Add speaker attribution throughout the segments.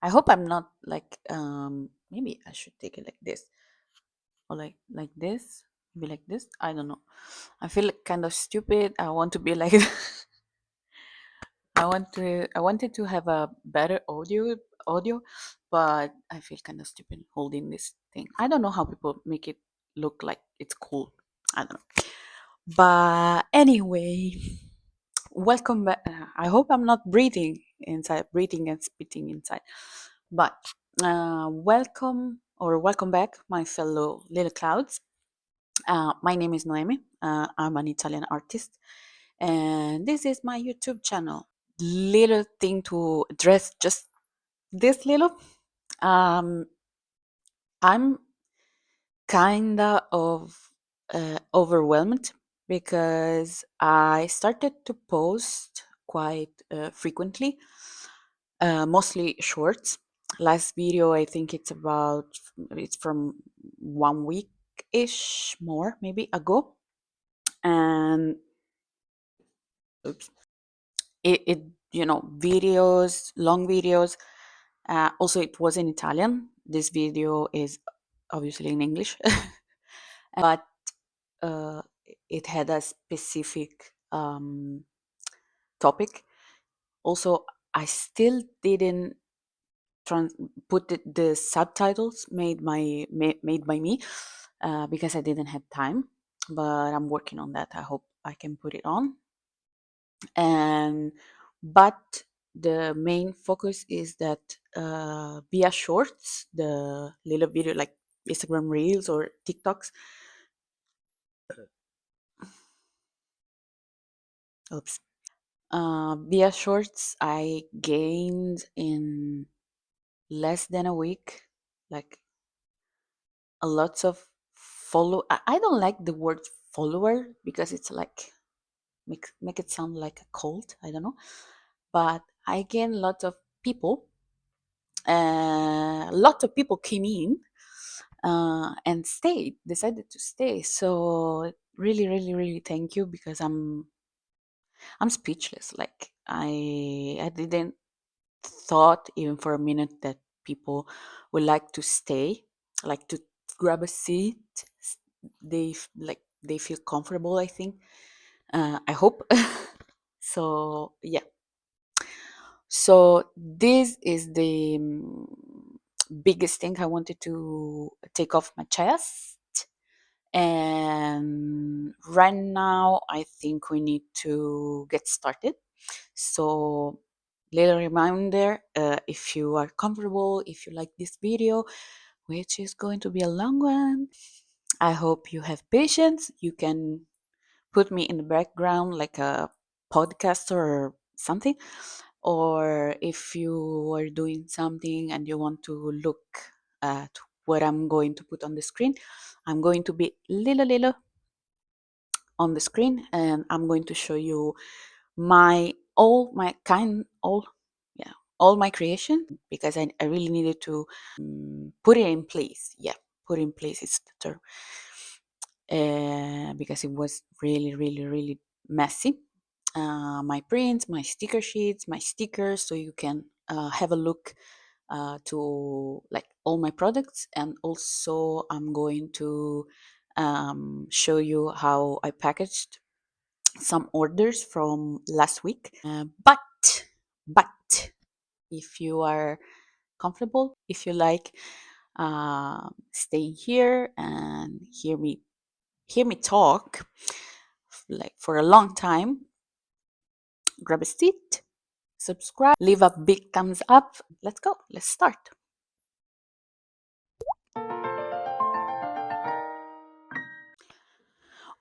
Speaker 1: I hope I'm not like maybe I should take it like this or like this, maybe like this. I don't know. I feel like kind of stupid. I want to be like I wanted to have a better audio, but I feel kind of stupid holding this thing. I don't know how people make it look like it's cool. I don't know. But anyway, welcome back. I hope I'm not breathing and spitting inside. But welcome back, my fellow little clouds. My name is Noemi. I'm an Italian artist, and this is my YouTube channel. Little thing to address, just this little. Um, I'm kinda of overwhelmed because I started to post quite frequently, mostly shorts. Last video, I think it's from 1 week ish, more maybe ago, and oops, it videos, long videos. Also, it was in Italian. This video is obviously in English, but uh, it had a specific topic. Also, I still didn't put the subtitles made by me because I didn't have time. But I'm working on that. I hope I can put it on. And but the main focus is that via shorts, the little video like Instagram Reels or TikToks. Oops. Via shorts, I gained in less than a week, like a lots of follow. I don't like the word follower because it's like make it sound like a cult. I don't know, but I gained lots of people. Lots of people came in and decided to stay. So really, really, really thank you because I'm speechless. Like I didn't thought even for a minute that people would like to stay, like to grab a seat. They feel comfortable, I think. I hope. So yeah. So this is the biggest thing I wanted to take off my chest. And right now, I think we need to get started. So, little reminder, if you are comfortable, if you like this video, which is going to be a long one, I hope you have patience. You can put me in the background like a podcast or something. Or if you are doing something and you want to look at what I'm going to put on the screen, I'm going to be little on the screen and I'm going to show you my all my kind all yeah all my creation because I really needed to put it in place. Yeah, put in place is the term. Because it was really, really, really messy. My prints, my sticker sheets, my stickers, so you can have a look to like all my products, and also I'm going to show you how I packaged some orders from last week. But if you are comfortable, if you like staying here and hear me talk like for a long time, grab a seat, subscribe, leave a big thumbs up. Let's go. Let's start.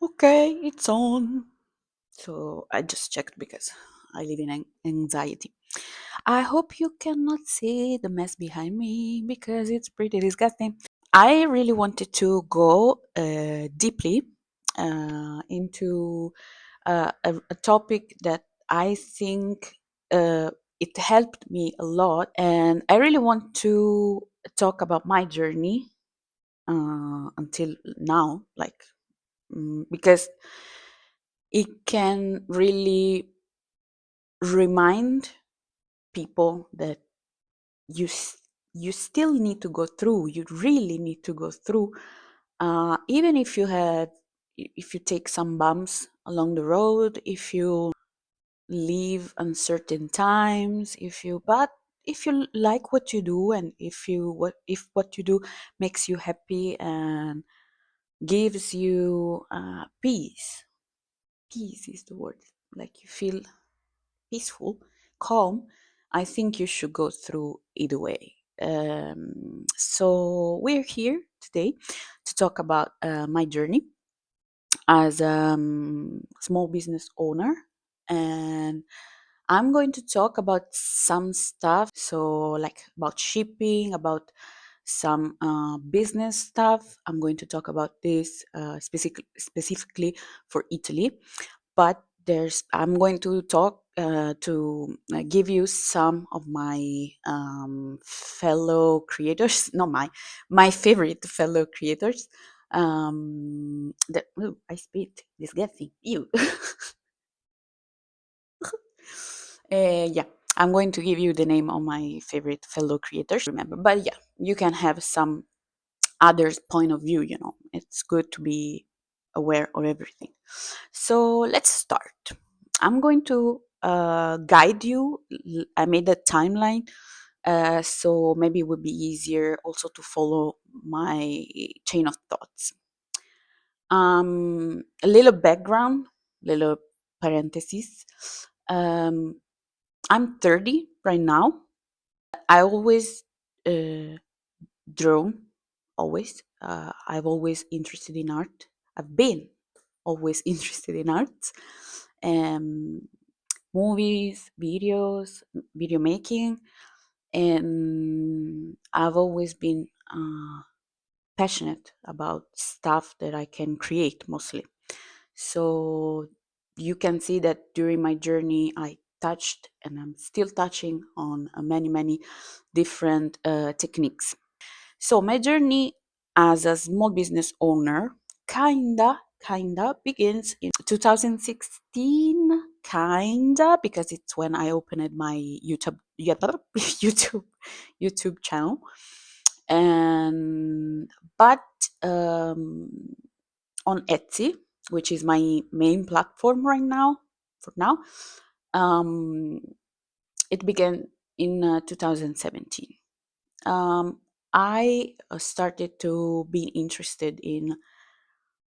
Speaker 1: Okay, it's on. So I just checked because I live in anxiety. I hope you cannot see the mess behind me because it's pretty disgusting. I really wanted to go deeply into a topic that I think it helped me a lot, and I really want to talk about my journey until now, like because it can really remind people that you you still need to go through. You really need to go through, even if if you take some bumps along the road, if you leave uncertain times, if you like what you do, and if what you do makes you happy and gives you peace. Peace is the word. Like you feel peaceful, calm. I think you should go through either way. So we're here today to talk about my journey as a small business owner, and I'm going to talk about some stuff, so like about shipping, about some business stuff. I'm going to talk about this specifically for Italy, but I'm going to talk to give you some of my fellow creators, not my favorite fellow creators. That I spit disgusting. You. Yeah, I'm going to give you the name of my favorite fellow creators. Remember, but yeah, you can have some others' point of view. It's good to be aware of everything. So let's start. I'm going to guide you. I made a timeline, so maybe it would be easier also to follow my chain of thoughts. A little background, little parentheses. Um, I'm 30 right now. I always uh, drawn, always. I've always interested in art. I've been always interested in art. Um, Movies, videos, video making, and I've always been passionate about stuff that I can create mostly. So you can see that during my journey, I touched and I'm still touching on many, many different techniques. So my journey as a small business owner kinda begins in 2016, kinda, because it's when I opened my YouTube YouTube channel. And but um, on Etsy, which is my main platform right now, for now, um, it began in 2017. um, I started to be interested in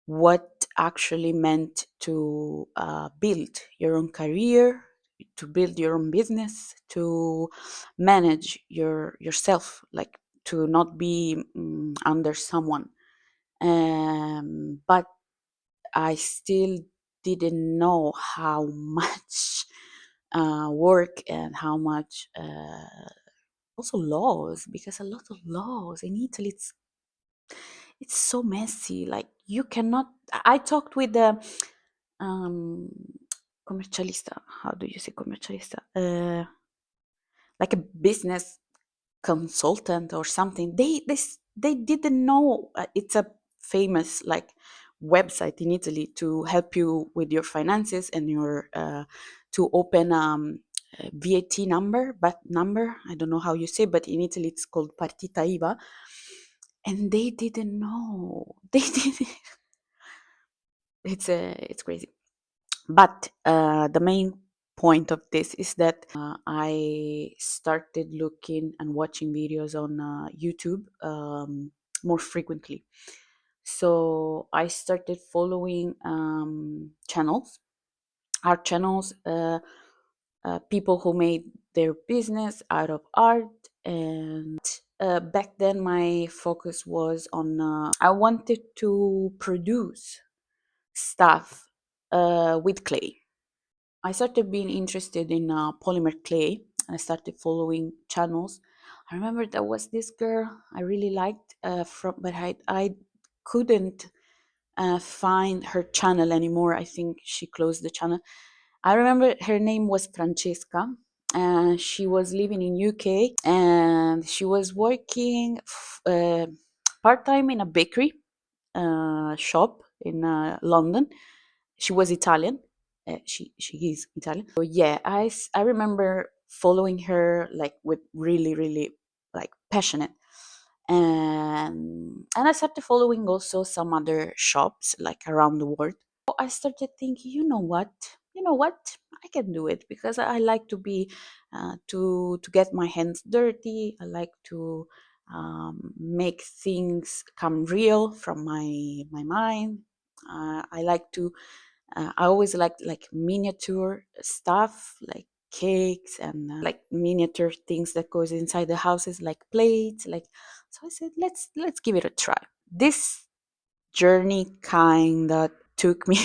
Speaker 1: what actually meant to build your own career, to build your own business, to manage yourself, like to not be under someone. But I still didn't know how much work and how much also laws, because a lot of laws in Italy, it's so messy. Like you cannot. I talked with the um, commercialista. How do you say commercialista? Like a business consultant or something. They didn't know. It's a famous like website in Italy to help you with your finances and your to open a VAT number, but number, I don't know how you say, but in Italy it's called partita IVA, and they didn't know. They didn't. It's crazy. But the main point of this is that I started looking and watching videos on YouTube more frequently. So I started following art channels, people who made their business out of art. And back then, my focus was on I wanted to produce stuff with clay. I started being interested in polymer clay, and I started following channels. I remember there was this girl I really liked, but I couldn't find her channel anymore. I think she closed the channel. I remember her name was Francesca, and she was living in UK, and she was working part time in a bakery shop in London. She was Italian. She is Italian. So yeah, I remember following her like with really like passionate. And I started following also some other shops like around the world. I started thinking, you know what, I can do it because I like to be to get my hands dirty. I like to make things come real from my mind. I like to I always liked like miniature stuff, like cakes and like miniature things that goes inside the houses, like plates. Like, so I said, let's give it a try. This journey kind of took me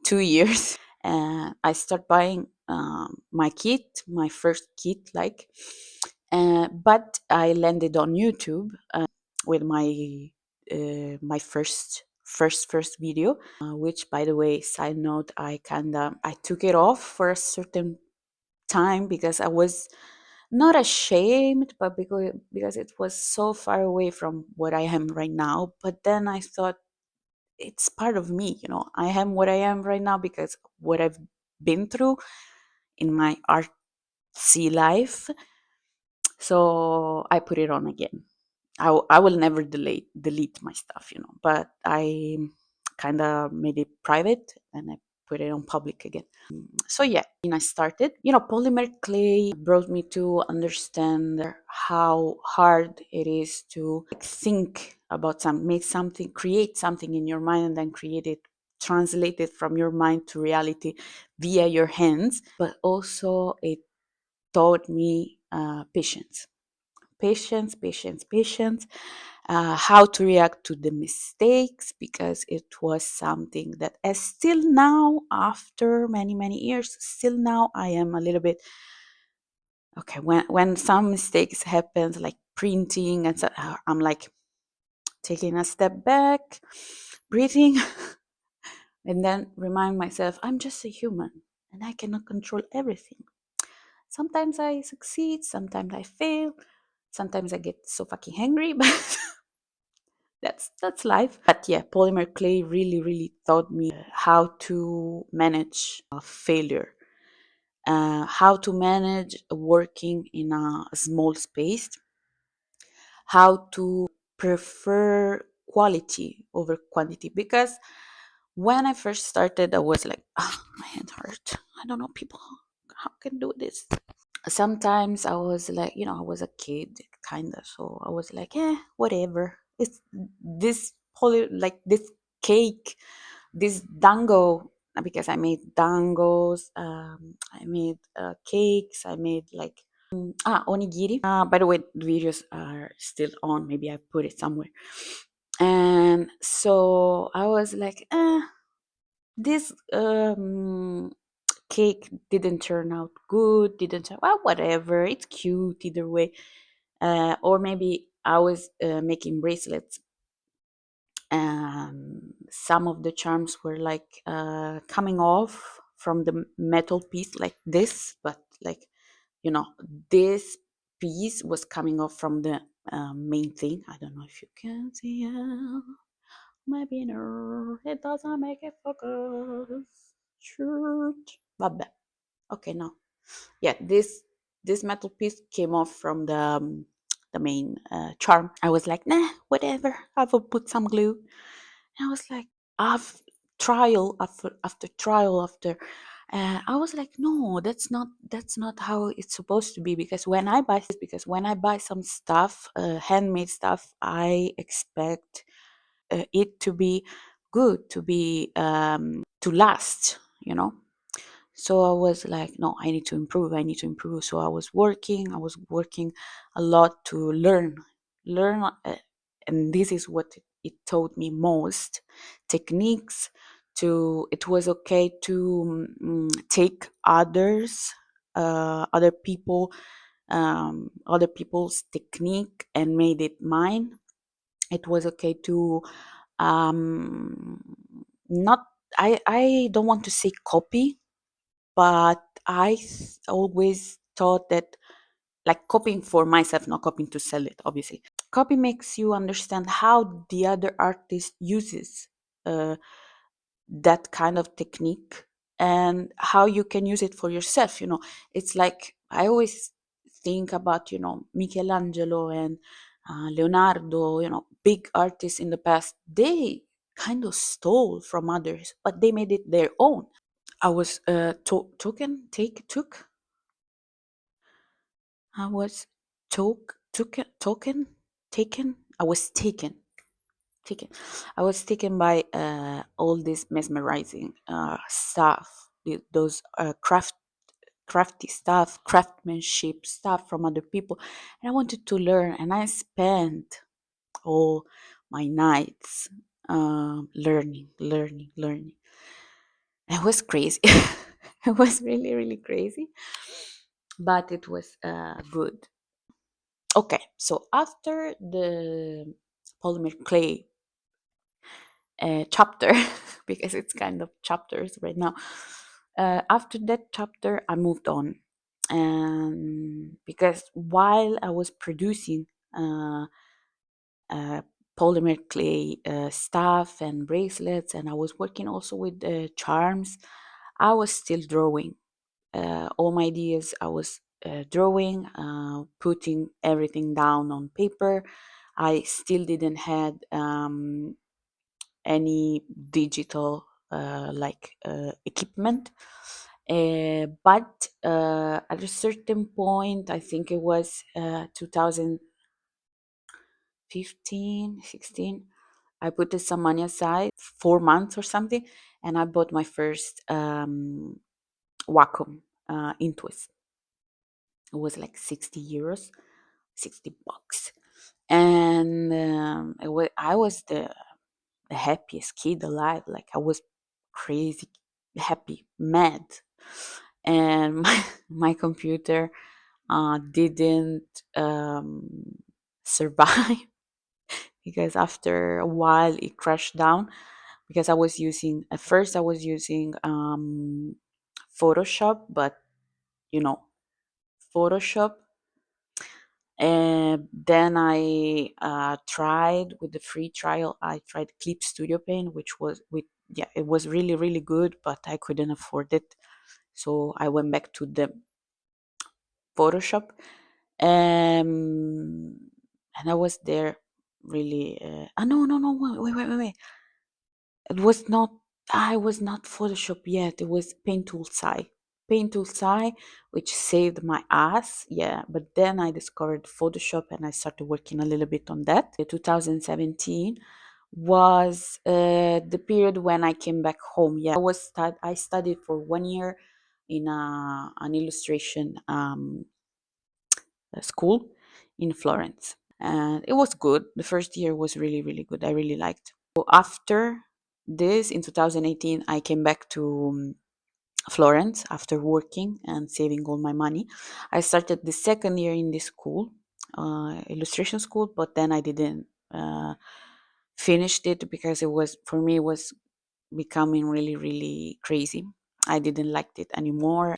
Speaker 1: 2 years. I start buying my kit, my first kit, like, but I landed on YouTube with my first video, which, by the way, side note, I took it off for a certain time because I was not ashamed, but because it was so far away from what I am right now. But then I thought, it's part of me, I am what I am right now because what I've been through in my artsy life. So I put it on again. I will never delete my stuff, but I kind of made it private and I put it on public again. So yeah, and I started. Polymer clay brought me to understand how hard it is to think about something, make something, create something in your mind, and then create it, translate it from your mind to reality via your hands. But also, it taught me patience, patience, how to react to the mistakes, because it was something that, as still now, after many, many years, still now, I am a little bit, okay, when some mistakes happens, like printing, and so, I'm like taking a step back, breathing, and then remind myself, I'm just a human and I cannot control everything. Sometimes I succeed, sometimes I fail, sometimes I get so fucking angry, but that's life. But yeah, polymer clay really, really taught me how to manage failure, how to manage working in a small space, how to prefer quality over quantity. Because when I first started, I was like, my hand hurt. I don't know, people, how can do this. Sometimes I was like, I was a kid, kind of, so I was like, whatever. It's this like this cake, this dango, because I made dangos, I made cakes, I made like onigiri. By the way, the videos are still on. Maybe I put it somewhere. And so I was like, this cake didn't turn out good, didn't turn, well, whatever, it's cute either way. Or maybe I was making bracelets, and some of the charms were like coming off from the metal piece like this, but like, you know this piece was coming off from the main thing. I don't know if you can see it. Maybe no, it doesn't make it focus. Shoot. Vabbè. Okay, now, yeah, this metal piece came off from the main charm. I was like, nah, whatever, I will put some glue. And I was like, I've trial after trial after, I was like, no, that's not how it's supposed to be. Because when I buy some stuff, handmade stuff, I expect it to be good, to be to last, so I was like, no, I need to improve, I need to improve. So I was working a lot to learn, and this is what it taught me most: techniques. It was okay to take other other people's technique and made it mine. It was okay to um not, I don't want to say copy, but always thought that, like, copying for myself, not copying to sell it, obviously. Copy makes you understand how the other artist uses uh, that kind of technique, and how you can use it for yourself. It's like, I always think about, Michelangelo and Leonardo, big artists in the past, they kind of stole from others, but they made it their own. I was I was taken. I was taken. I was taken by all this mesmerizing stuff, those crafty stuff, craftsmanship stuff from other people, and I wanted to learn. And I spent all my nights learning. It was crazy. It was really, really crazy, but it was good. Okay, so after the polymer clay chapter, because it's kind of chapters right now, after that chapter, I moved on. And because while I was producing uh, uh, polymer clay stuff and bracelets, and I was working also with charms, I was still drawing. All my ideas I was drawing, putting everything down on paper. I still didn't had any digital equipment. But at a certain point, I think it was 2015, 16, I put some money aside, 4 months or something, and I bought my first Wacom Intuos. It was like 60 euros, 60 bucks. And I was the happiest kid alive. Like, I was crazy, happy, mad. And my computer didn't survive because after a while it crashed down, because at first I was using Photoshop, but you know, Photoshop. And then I tried with the free trial. I tried Clip Studio Paint, which was with yeah, it was really really good, but I couldn't afford it, so I went back to the Photoshop. And I was there really. No, wait. It was not. I was not Photoshop yet. It was Paint Tool Sai, which saved my ass. Yeah, but then I discovered Photoshop and I started working a little bit on that. 2017 was the period when I came back home. Yeah, I studied for 1 year in an illustration school in Florence, and it was good. The first year was really really good. I really liked. So after this, in 2018, I came back to Florence after working and saving all my money. I started the second year in this school, illustration school, but then I didn't finished it because it was, for me, it was becoming really really crazy. I didn't like it anymore.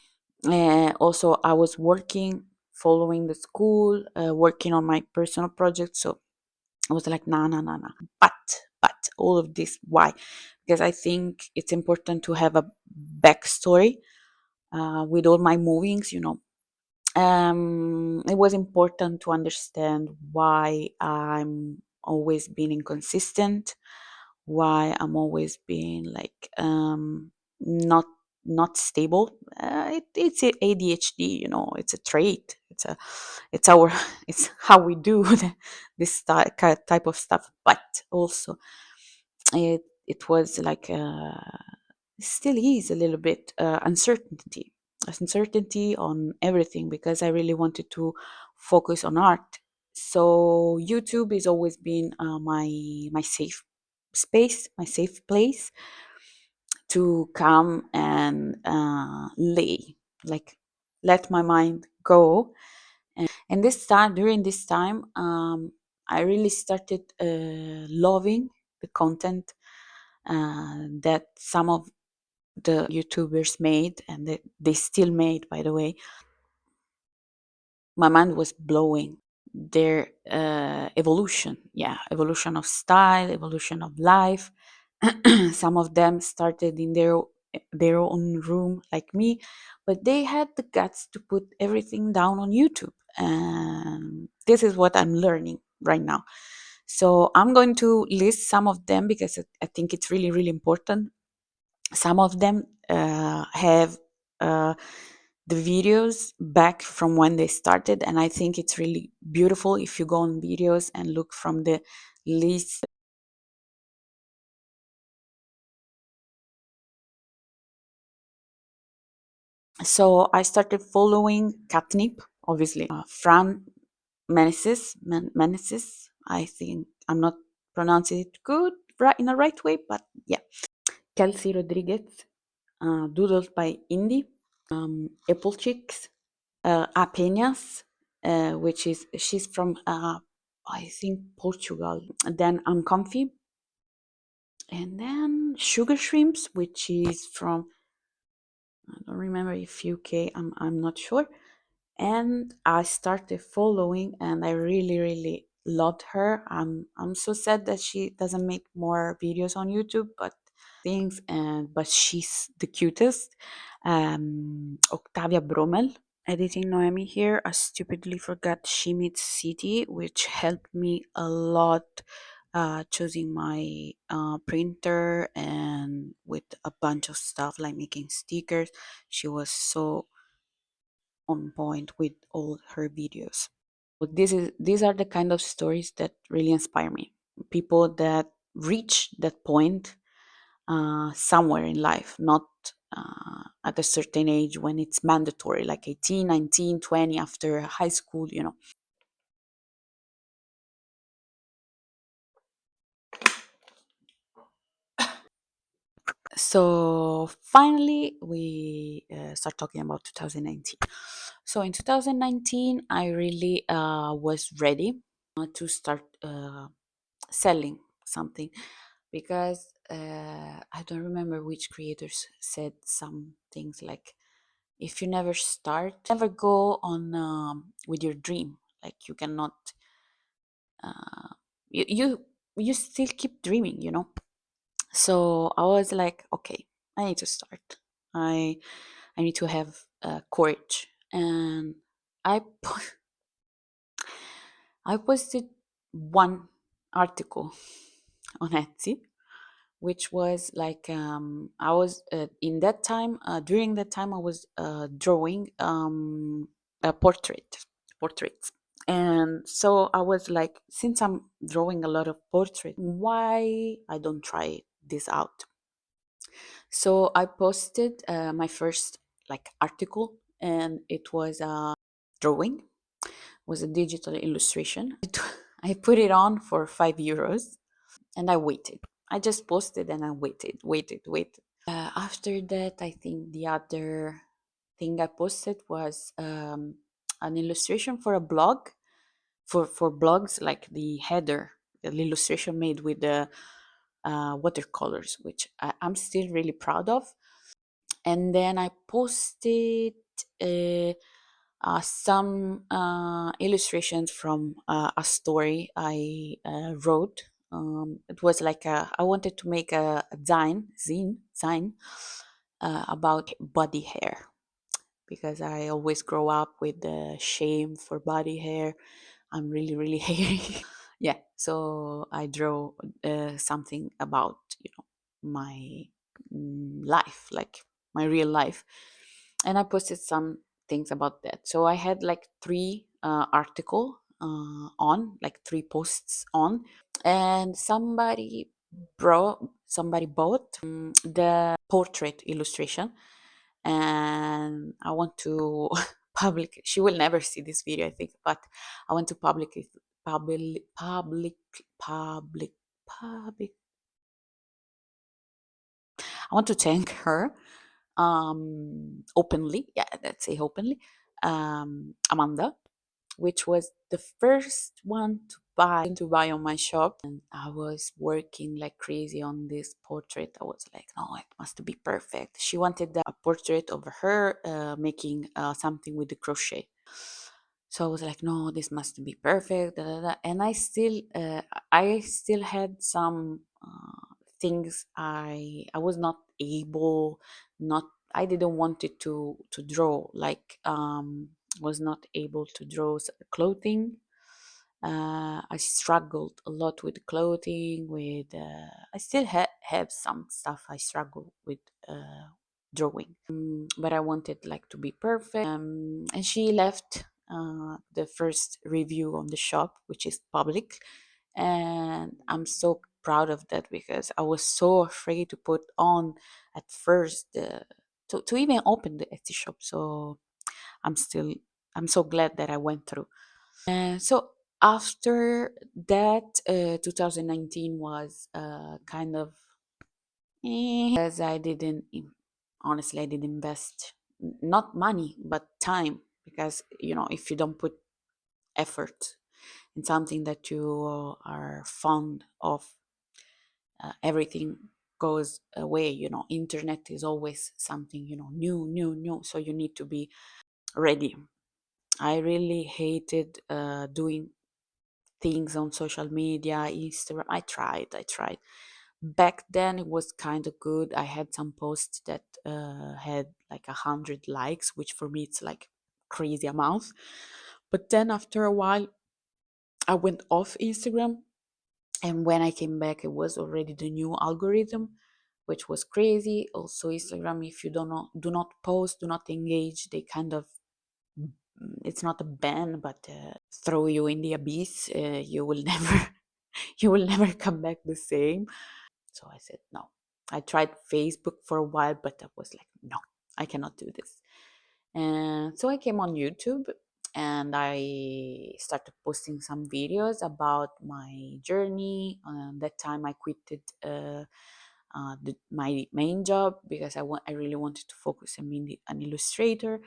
Speaker 1: Also, I was working, following the school, working on my personal projects. So I was like, no, no, no, no. But all of this, why? Because I think it's important to have a backstory with all my movings. It was important to understand why I'm always being inconsistent, why I'm always being like not not stable. It's a ADHD, it's a trait. It's our it's how we do this type of stuff. But also, it was like still is a little bit uncertainty on everything, because I really wanted to focus on art. So YouTube has always been my safe space, my safe place to come and like let my mind go. And during this time, I really started loving the content that some of the YouTubers made, and that they still made, by the way. My mind was blowing. Their evolution of style, evolution of life. Some of them started in their own room like me, but they had the guts to put everything down on YouTube. and this is what I'm learning right now. So I'm going to list some of them because I think it's really, really important. Some of them have the videos back from when they started, and I think it's really beautiful if you go on videos and look from the list. So I started following Catnip, obviously, Fran Meneses. I think I'm not pronouncing it good right in the right way, but yeah. Kelsey Rodriguez, doodles by Indy, Apple Chicks, Apenas, which is she's from I think Portugal. And then Uncomfy, and then Sugar Shrimps, which is from I don't remember if UK. I'm not sure. And I started following, and I really, really loved her. I'm so sad that she doesn't make more videos on YouTube, but things, and but she's the cutest. Octavia Brommel. Editing Noemi here. I stupidly forgot She Meets City, which helped me a lot choosing my printer and with a bunch of stuff like making stickers. She was so on point with all her videos. But these are the kind of stories that really inspire me. People that reach that point somewhere in life, not at a certain age when it's mandatory, like 18, 19, 20 after high school, you know. So finally, we start talking about 2019. So in 2019, I really was ready to start selling something because I don't remember which creators said some things like, if you never start, never go on with your dream. Like you cannot, uh, you still keep dreaming, you know. So I was like, okay, I need to start. I need to have courage, and I I posted one article on Etsy, which was like I was in that time during that time I was drawing a portraits, and so I was like, since I'm drawing a lot of portraits, why I don't try this out? So I posted my first like article, and it was a drawing, was a digital illustration. I put it on for €5, and I waited. I just posted and I waited. After that, I think the other thing I posted was an illustration for a blog, for blogs, like the header, the illustration made with the watercolors, which I'm still really proud of. And then I posted uh, some illustrations from a story I wrote. It was like I wanted to make a zine about body hair, because I always grow up with the shame for body hair. I'm really, really hairy. Yeah, so I draw something about, you know, my life, like my real life, and I posted some things about that. So I had like three article on, like three posts on, and somebody bought the portrait illustration, and I want to public. She will never see this video, I think, but I want to public, public, public, public. I want to thank her openly. Yeah, let's say openly. Amanda, which was the first one to buy on my shop, and I was working like crazy on this portrait. I was like, no, it must be perfect. She wanted a portrait of her making something with the crochet. So I was like, no, this must be perfect. Da, da, da. And I still had some things I was not able, not I didn't want it to draw, like was not able to draw clothing. I struggled a lot with clothing. With I still have some stuff I struggle with drawing, but I wanted like to be perfect. And she left the first review on the shop, which is public, and I'm so proud of that because I was so afraid to put on at first to even open the Etsy shop. So I'm still I'm so glad that I went through. So after that, 2019 was kind of because I didn't honestly I didn't invest not money but time, because if you don't put effort in something that you are fond of, everything goes away. Internet is always something new, so you need to be ready. I really hated doing things on social media, Instagram. I tried. Back then it was kind of good. I had some posts that had like 100 likes, which for me it's like crazy amount. But then after a while I went off Instagram, and when I came back it was already the new algorithm, which was crazy. Also Instagram, if you do not post, do not engage, they kind of, it's not a ban, but throw you in the abyss. You will never you will never come back the same. So I said no. I tried Facebook for a while, but I was like, no, I cannot do this. And so I came on YouTube and I started posting some videos about my journey. That time I quitted my main job because I really wanted to focus on being an illustrator.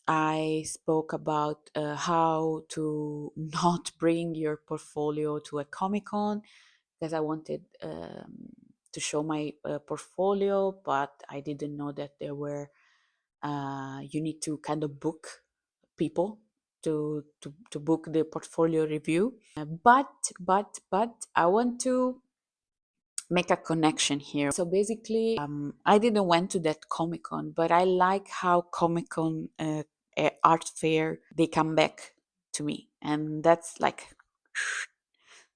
Speaker 1: I spoke about how to not bring your portfolio to a Comic Con, because I wanted to show my portfolio, but I didn't know that there were you need to kind of book people to book the portfolio review. But I want to make a connection here. So basically, I didn't went to that Comic Con, but I like how Comic Con art fair, they come back to me, and that's like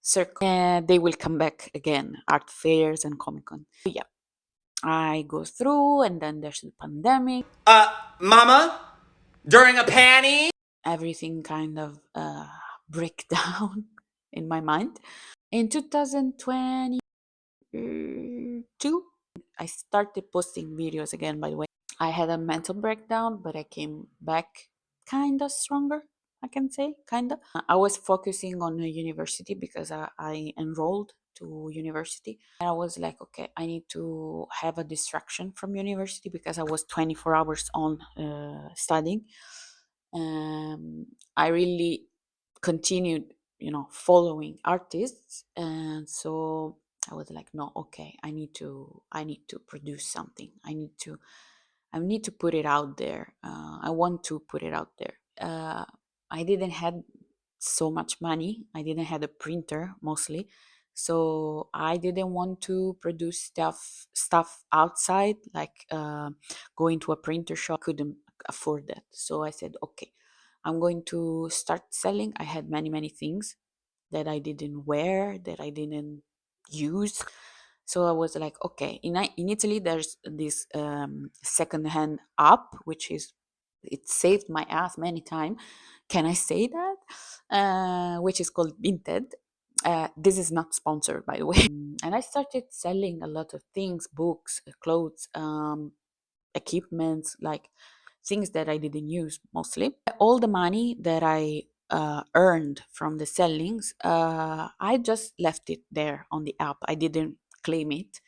Speaker 1: circle. They will come back again, art fairs and Comic Con. So yeah, I go through, and then there's the pandemic.
Speaker 2: Mama, during a panty?
Speaker 1: Everything kind of break down in my mind. In 2022, I started posting videos again, by the way. I had a mental breakdown, but I came back kind of stronger, I can say, kind of. I was focusing on a university because I enrolled to university. And I was like, okay, I need to have a distraction from university because I was 24 hours on studying. I really continued, following artists, and so I was like, no, okay, I need to produce something. I need to put it out there. I want to put it out there. I didn't had so much money. I didn't have a printer mostly, so I didn't want to produce stuff outside, like going to a printer shop. Couldn't afford that, so I said, okay, I'm going to start selling. I had many things that I didn't wear, that I didn't use. So I was like, okay, in Italy, there's this secondhand app, which is, it saved my ass many times. Can I say that? Which is called Vinted. This is not sponsored, by the way. And I started selling a lot of things, books, clothes, equipments, like things that I didn't use mostly. All the money that I earned from the sellings, I just left it there on the app. I didn't claim it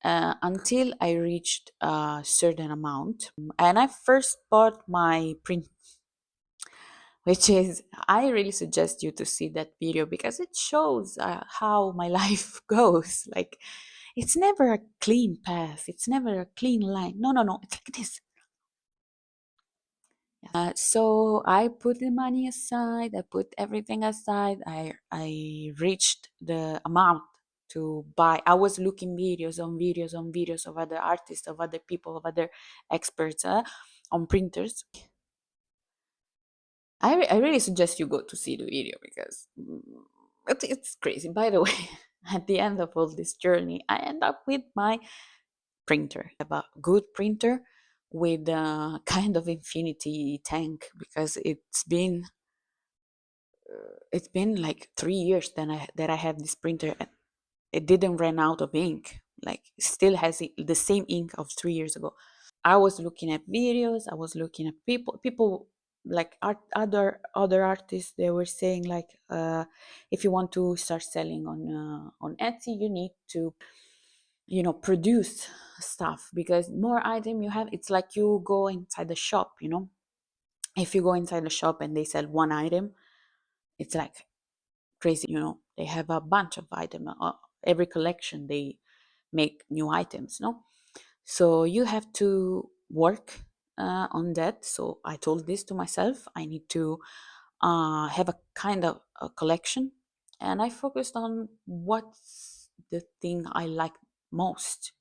Speaker 1: until I reached a certain amount. And I first bought my print, which is, I really suggest you to see that video because it shows how my life goes. Like, it's never a clean path, it's never a clean line. No, it's like this. So I put the money aside, I put everything aside. I reached the amount to buy. I was looking videos of other artists, of other people, of other experts on printers. I really suggest you go to see the video because it's crazy. By the way, at the end of all this journey, I end up with my printer. I have a good printer with a kind of infinity tank because it's been like 3 years that I have this printer. And it didn't run out of ink. Like still has the same ink of 3 years ago. I was looking at videos. I was looking at people like other artists. They were saying like, if you want to start selling on Etsy, you need to, produce stuff because more item you have, it's like you go inside the shop. If you go inside the shop and they sell one item, it's like crazy. They have a bunch of item. Every collection they make new items. No, so you have to work on that. So I told this to myself. I need to have a kind of a collection, and I focused on what's the thing I like most.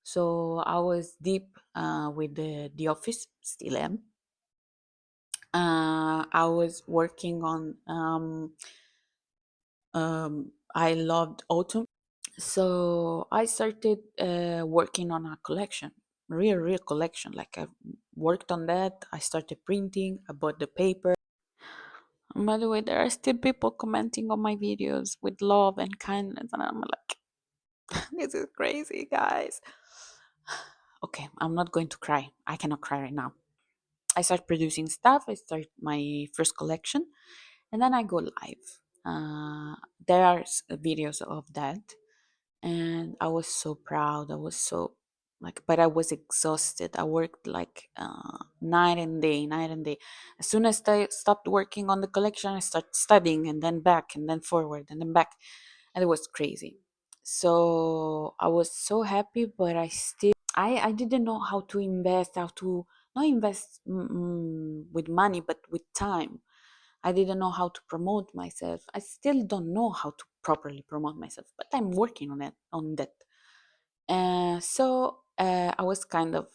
Speaker 1: So I was deep with the office, still am. I was working on. I loved autumn. So I started working on a collection, real collection. Like I worked on that. I started printing. I bought the paper. And by the way, there are still people commenting on my videos with love and kindness, and I'm like, this is crazy, guys. Okay, I'm not going to cry. I cannot cry right now. I start producing stuff. I start my first collection, and then I go live. There are videos of that, and I was so proud. I was so like, but I was exhausted. I worked like night and day, night and day. As soon as I stopped working on the collection, I started studying, and then back, and then forward, and then back, and it was crazy. So I was so happy, but I didn't know how to invest, how to not invest with money, but with time. I didn't know how to promote myself. I still don't know how to properly promote myself, but I'm working on that. So I was kind of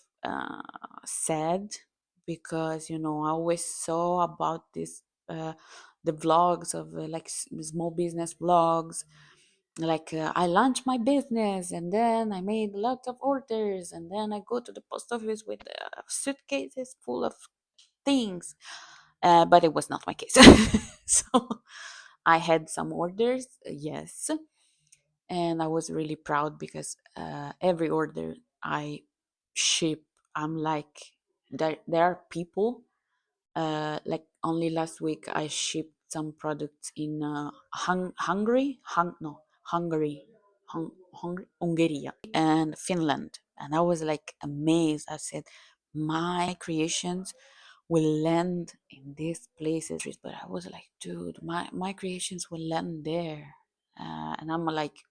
Speaker 1: sad because I always saw about this the vlogs of like small business vlogs, like I launched my business and then I made lots of orders and then I go to the post office with suitcases full of things, but it was not my case. So I had some orders, yes, and I was really proud because every order I ship, I'm like, there are people. Like only last week, I shipped some products in Hungary, no, Hungary, Hungary, and Finland, and I was like amazed. I said, my creations will land in these places, but I was like, dude, my creations will land there, and I'm like,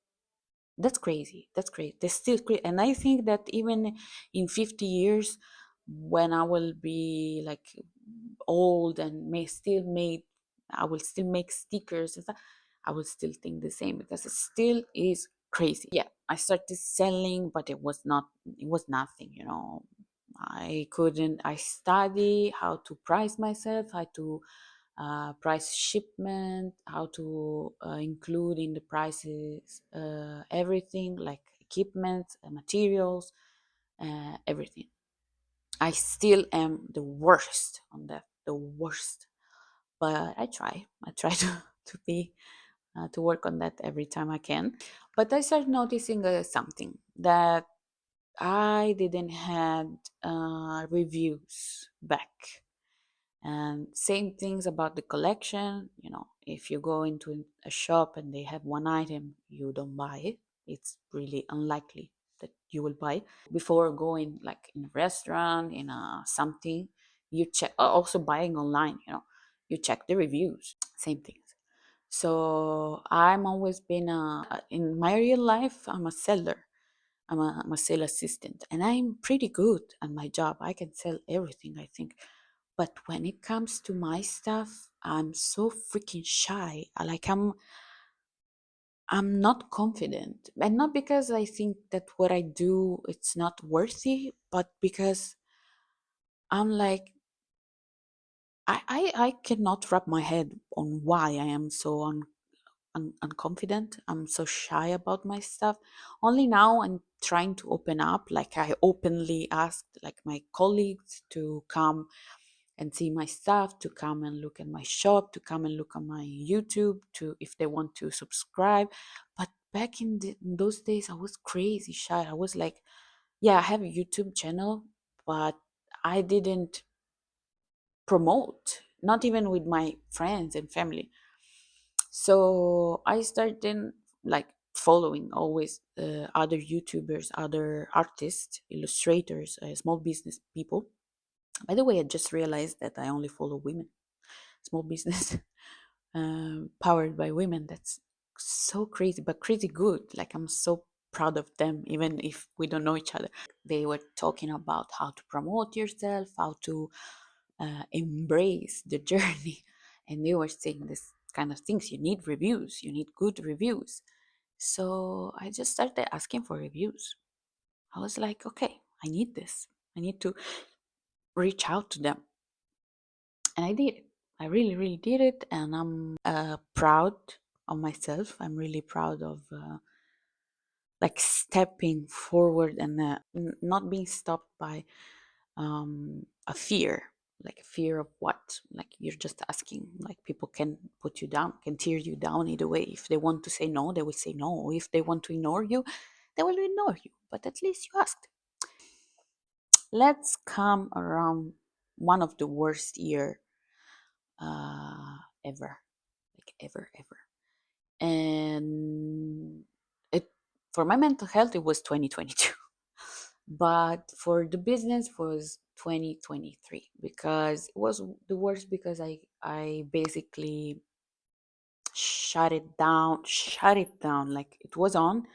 Speaker 1: that's crazy. That's great. That's still great. And I think that even in 50 years, when I will be like old and I will still make stickers and stuff, I will still think the same because it still is crazy. Yeah, I started selling, but it was nothing. I study how to price myself, how to price shipment, how to include in the prices everything like equipment, materials, everything. I still am the worst on that, the worst. But I try. I try to work on that every time I can. But I started noticing something that I didn't had reviews back. And same things about the collection. If you go into a shop and they have one item, you don't buy it. It's really unlikely that you will buy. Before going like in a restaurant, in a something, you check. Also buying online, you check the reviews. Same things. So I'm always been in my real life. I'm a seller. I'm a sales assistant, and I'm pretty good at my job. I can sell everything, I think. But when it comes to my stuff, I'm so freaking shy. I'm not confident. And not because I think that what I do it's not worthy, but because I'm like I cannot wrap my head on why I am so unconfident. I'm so shy about my stuff. Only now I'm trying to open up. Like I openly asked like my colleagues to come and see my stuff, to come and look at my shop, to come and look at my YouTube, to if they want to subscribe. But back in those days, I was crazy shy. I was like, yeah, I have a YouTube channel, but I didn't promote, not even with my friends and family. So I started like following always other YouTubers, other artists, illustrators, small business people. By the way, I just realized that I only follow women, small business powered by women. That's so crazy, but crazy good. Like I'm so proud of them, even if we don't know each other. They were talking about how to promote yourself, how to embrace the journey. And they were saying this kind of things. You need reviews, you need good reviews. So I just started asking for reviews. I was like, okay, I need this. I need to reach out to them. And I did it. I really, really did it. And I'm proud of myself. I'm really proud of like stepping forward and not being stopped by a fear, like a fear of what, like you're just asking, like people can put you down, can tear you down either way. If they want to say no, they will say no. If they want to ignore you, they will ignore you, but at least you asked. Let's come around one of the worst year ever, like ever. And it, for my mental health it was 2022, but for the business was 2023 because it was the worst because I basically shut it down. Like it was on,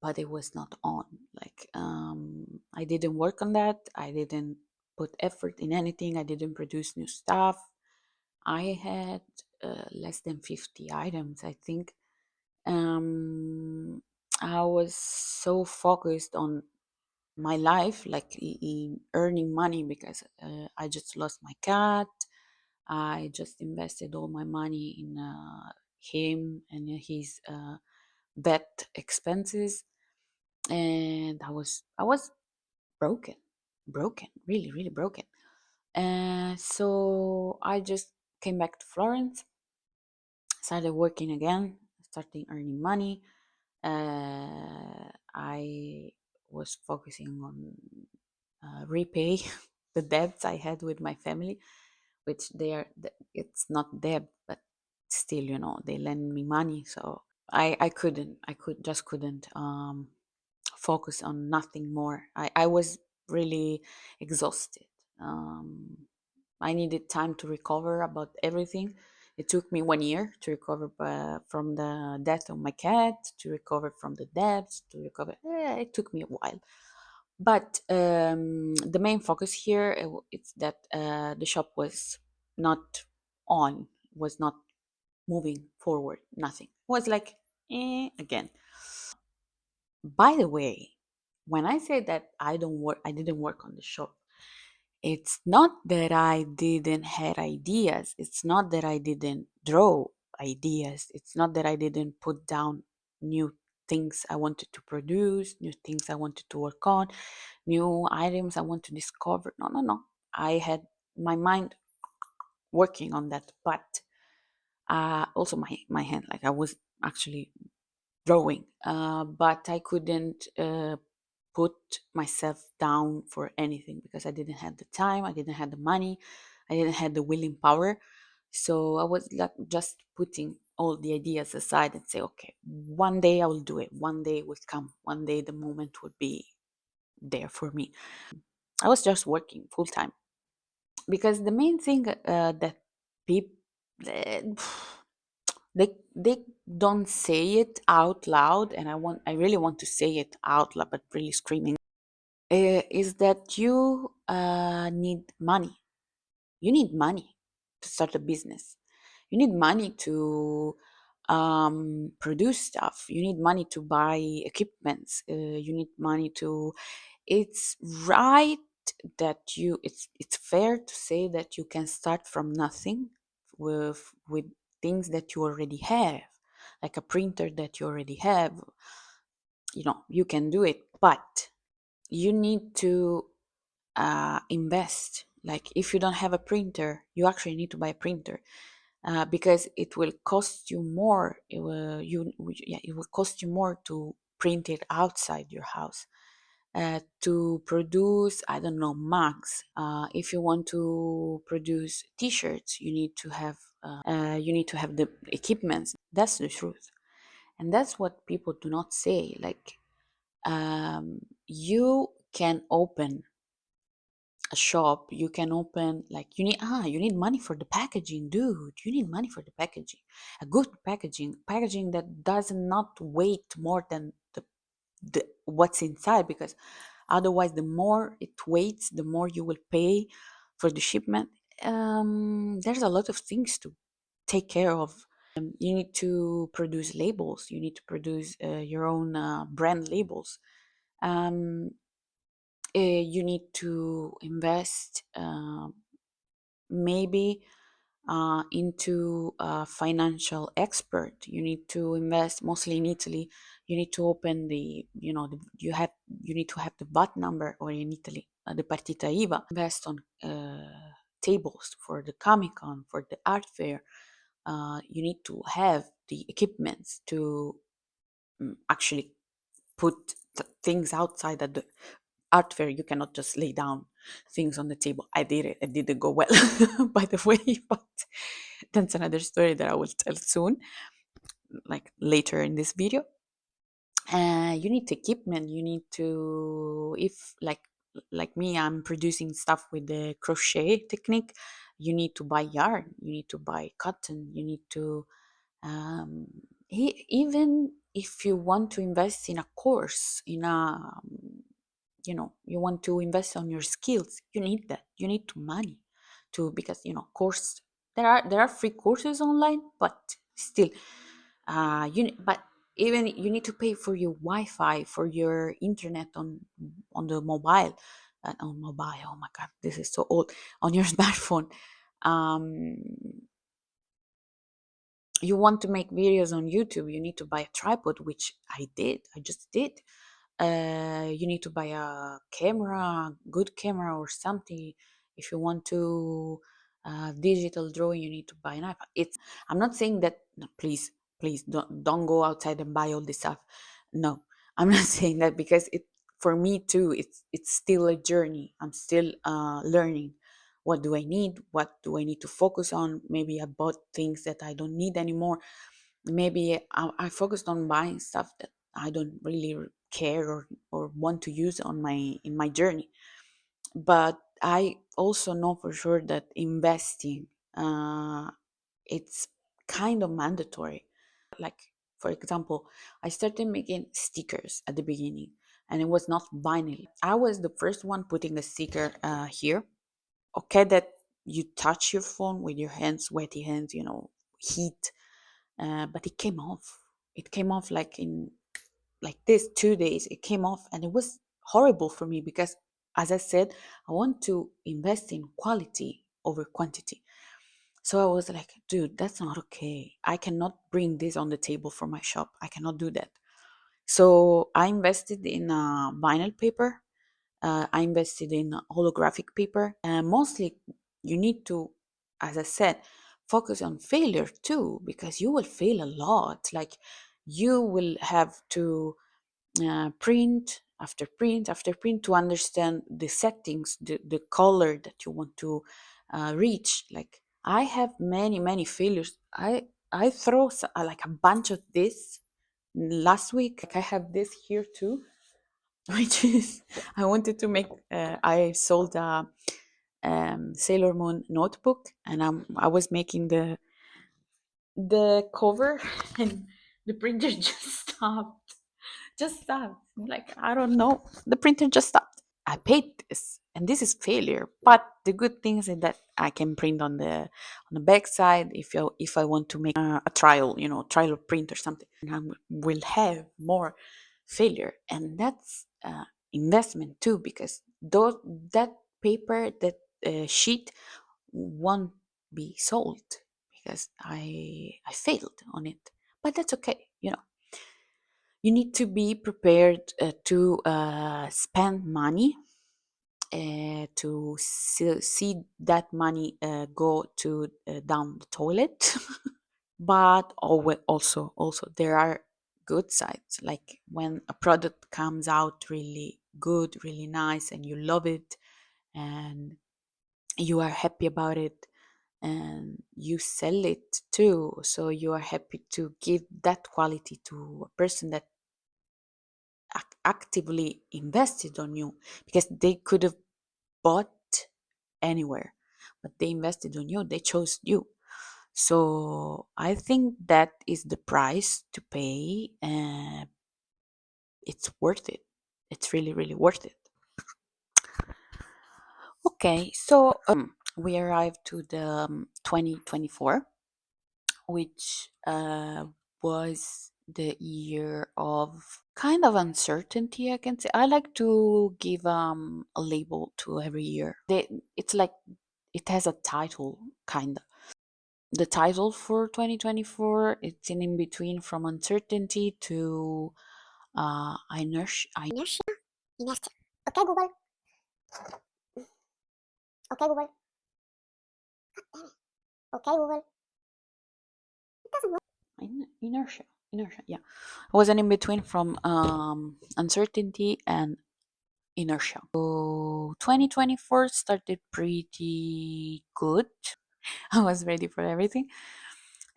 Speaker 1: but it was not on. Like I didn't work on that. I didn't put effort in anything. I didn't produce new stuff. I had less than 50 items, I think. um I was so focused on my life, like in earning money, because I just lost my cat. I just invested all my money in him and his vet expenses, and I was broken, broken, really, really broken. So I just came back to Florence, started working again, starting earning money. I was focusing on repay the debts I had with my family, which it's not debt, but still, they lend me money. So I couldn't focus on nothing more. I was really exhausted. Um, I needed time to recover about everything. It took me 1 year to recover from the death of my cat, to recover from the debts, to recover. It took me a while. But the main focus here it's that the shop was not on, was not moving forward. Nothing. It was like again. By the way, when I say that I didn't work on the shop. It's not that I didn't have ideas. It's not that I didn't draw ideas. It's not that I didn't put down new things I wanted to produce, new things I wanted to work on, new items I want to discover. No, no, no. I had my mind working on that, but also my hand. Like I was actually drawing, but I couldn't put myself down for anything because I didn't have the time, I didn't have the money, I didn't have the willing power. So I was like just putting all the ideas aside and say, okay, one day I will do it. One day it will come. One day the moment would be there for me. I was just working full time because the main thing that people they don't say it out loud, and I really want to say it out loud, but really screaming, is that you need money. You need money to start a business. You need money to produce stuff. You need money to buy equipments. You need money to. It's right that it's fair to say that you can start from nothing with things that you already have, like a printer that you already have. You can do it, but you need to invest. Like if you don't have a printer, you actually need to buy a printer, because it will cost you more. It will cost you more to print it outside your house, to produce, I don't know, mugs. If you want to produce T-shirts, you need to have the equipments. That's the truth, and that's what people do not say. Like, you can open a shop, you can open, like, you need money for the packaging, dude. You need money for the packaging, a good packaging that does not weight more than the what's inside, because otherwise the more it weights, the more you will pay for the shipment. There's a lot of things to take care of. You need to produce labels, you need to produce your own brand labels. um, you need to invest, maybe into a financial expert. You need to invest, mostly in Italy. You need to open you need to have the VAT number, or in Italy, the partita IVA. Invest on tables for the Comic Con, for the art fair. You need to have the equipments to actually put things outside at the art fair. You cannot just lay down things on the table. I did it. It didn't go well, by the way, but that's another story that I will tell soon, like later in this video. You need equipment. You need to, if like me, I'm producing stuff with the crochet technique. You need to buy yarn. You need to buy cotton. You need to, um, even if you want to invest in a course, in a you want to invest on your skills, you need that. You need to money to, because course, there are free courses online, but still, but even you need to pay for your Wi-Fi, for your internet on the mobile, on mobile. Oh my god, this is so old. On your smartphone. um you want to make videos on YouTube, you need to buy a tripod, which I just did. You need to buy a camera, good camera or something. If you want to digital drawing, you need to buy an iPad. I'm not saying that, no, please don't go outside and buy all this stuff. No, I'm not saying that, because it, for me too, it's still a journey. I'm still learning. What do I need? What do I need to focus on? Maybe I bought things that I don't need anymore. Maybe I focused on buying stuff that I don't really care or want to use in my journey. But I also know for sure that investing, it's kind of mandatory. Like, for example, I started making stickers at the beginning, and it was not vinyl. I was the first one putting the sticker here. Okay, that you touch your phone with your hands, sweaty hands, heat, but it came off. It came off like in like this 2 days. It came off, and it was horrible for me, because, as I said, I want to invest in quality over quantity. So I was like, dude, that's not okay. I cannot bring this on the table for my shop. I cannot do that. So I invested in vinyl paper. I invested in holographic paper. Mostly, you need to, as I said, focus on failure too, because you will fail a lot. Like, you will have to print after print after print to understand the settings, the color that you want to reach. Like, I have many failures. I throw like a bunch of this last week. Like, I have this here too, which is, I wanted to make. I sold a Sailor Moon notebook, and I was making the cover, and the printer just stopped. Like, I don't know, the printer just stopped. I paid this, and this is failure. But the good thing is that I can print on the back side if I want to make a trial, trial print or something. And I will have more failure, and that's investment too, because that paper, that sheet won't be sold because I failed on it. But that's okay, you know. You need to be prepared to spend money, to see that money go to down the toilet. But also there are good sides, like when a product comes out really good, really nice, and you love it, and you are happy about it, and you sell it too, so you are happy to give that quality to a person that actively invested on you, because they could have bought anywhere, but they invested on you, they chose you. So I think that is the price to pay, and it's worth it. It's really, really worth it. Okay, so we arrived to the 2024, which was the year of kind of uncertainty, I can say. I like to give a label to every year. It's like it has a title, kind of. The title for 2024, it's in between from uncertainty to inertia.
Speaker 3: Inertia. Inertia. Okay, Google. Okay, Google. Okay, Google. It doesn't work.
Speaker 1: Inertia. Inertia. Yeah, it was an in between from uncertainty and inertia. So 2024 started pretty good. I was ready for everything.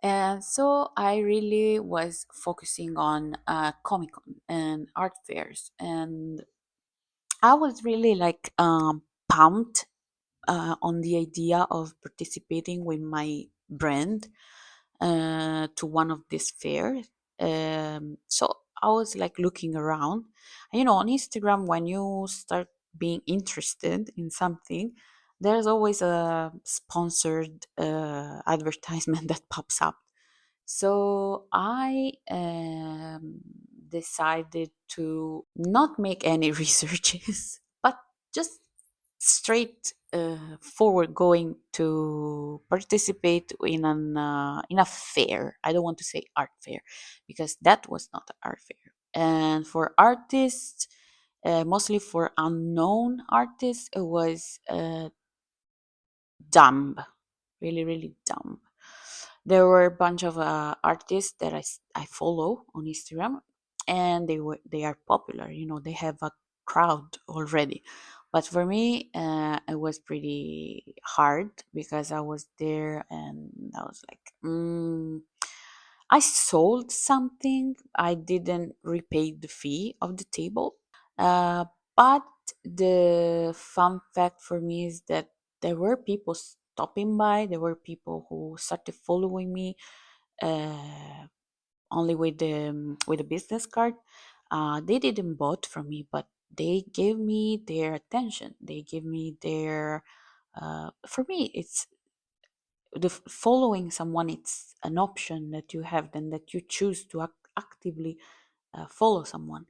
Speaker 1: And so I really was focusing on Comic Con and art fairs. And I was really like pumped on the idea of participating with my brand to one of these fairs. So I was like looking around. And, you know, on Instagram, when you start being interested in something, there's always a sponsored advertisement that pops up. So I decided to not make any researches, but just straight forward going to participate in a fair. I don't want to say art fair because that was not an art fair. And for artists, mostly for unknown artists, it was dumb, really, really dumb. There were a bunch of artists that I follow on Instagram, and they are popular. You know, they have a crowd already. But for me, it was pretty hard because I was there and I was like, I sold something. I didn't repay the fee of the table. Uh, but the fun fact for me is that there were people stopping by. There were people who started following me uh, only with the business card. They didn't bought from me, but they gave me their attention. They gave me their. For me, it's following someone. It's an option that you have, then that you choose to actively follow someone,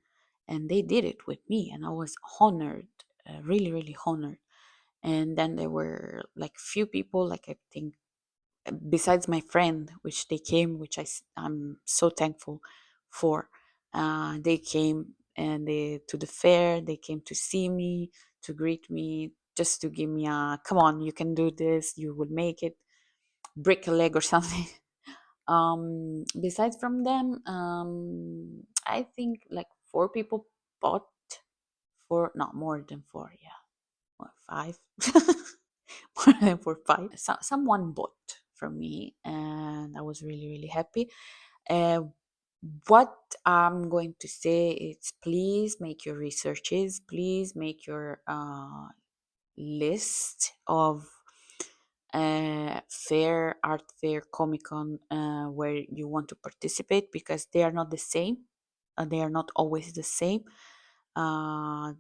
Speaker 1: and they did it with me, and I was honored, really, really honored. And then there were like few people, like I think besides my friend, which they came, which I'm so thankful for. They came and they to the fair. They came to see me, to greet me, just to give me a come on, you can do this, you will make it, break a leg or something. Besides from them, I think like four people bought, four, not more than four, yeah, or five, more than four, five. Someone bought from me, and I was really, really happy. Uh, what I'm going to say is please make your researches, please make your list of fair, art fair, Comic Con, where you want to participate, because they are not the same. They are not always the same. Uh,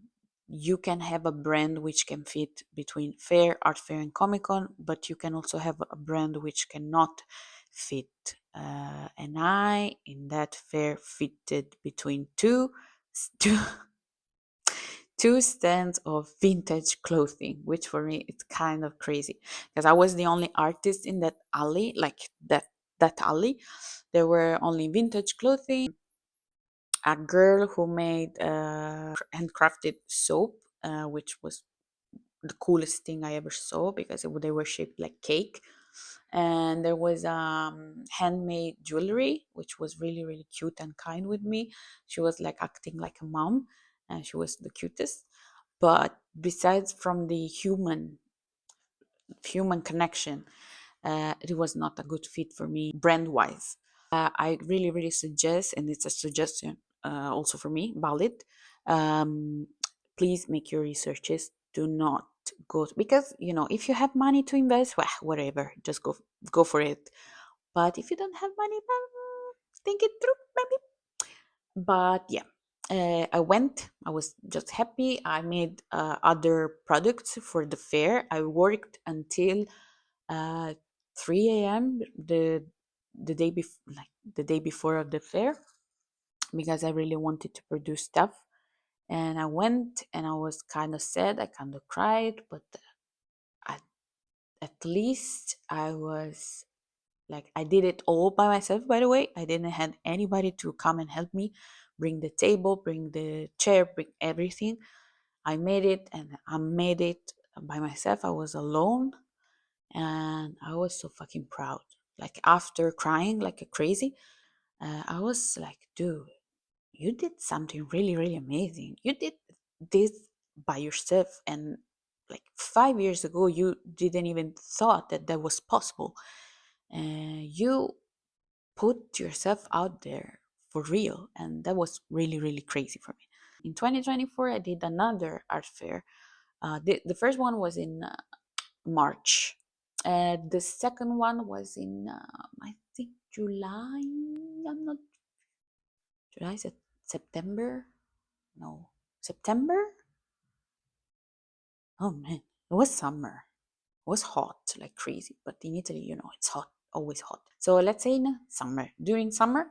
Speaker 1: you can have a brand which can fit between fair, art fair, and Comic Con, but you can also have a brand which cannot fit. And I, in that fair, fitted between two, 2 stands of vintage clothing, which for me it's kind of crazy because I was the only artist in that alley, like that alley. There were only vintage clothing. A girl who made handcrafted soap, which was the coolest thing I ever saw because they were shaped like cake. And there was handmade jewelry, which was really, really cute and kind with me. She was like acting like a mom, and she was the cutest. But besides from the human connection, it was not a good fit for me brand wise. I really, really suggest, and it's a suggestion also for me, valid. Um, Please make your researches. Do not go because if you have money to invest, well, whatever, just go for it. But if you don't have money, think it through, maybe. But yeah, I went. I was just happy. I made other products for the fair. I worked until uh, 3 a.m. the day before, like the day before of the fair, because I really wanted to produce stuff. And I went, and I was kind of sad. I kind of cried, but at, at least I was like, I did it all by myself. By the way, I didn't have anybody to come and help me bring the table, bring the chair, bring everything. I made it, and I made it by myself. I was alone, and I was so fucking proud. Like after crying like a crazy, I was like, dude, you did something really, really amazing. You did this by yourself, and like 5 years ago, you didn't even thought that that was possible. You put yourself out there for real, and that was really, really crazy for me. In 2024, I did another art fair. The first one was in March. The second one was in, I think, July. I'm not July, September. No, September. Oh man, it was summer. It was hot like crazy, but in Italy, it's hot, always hot. So let's say in summer. During summer,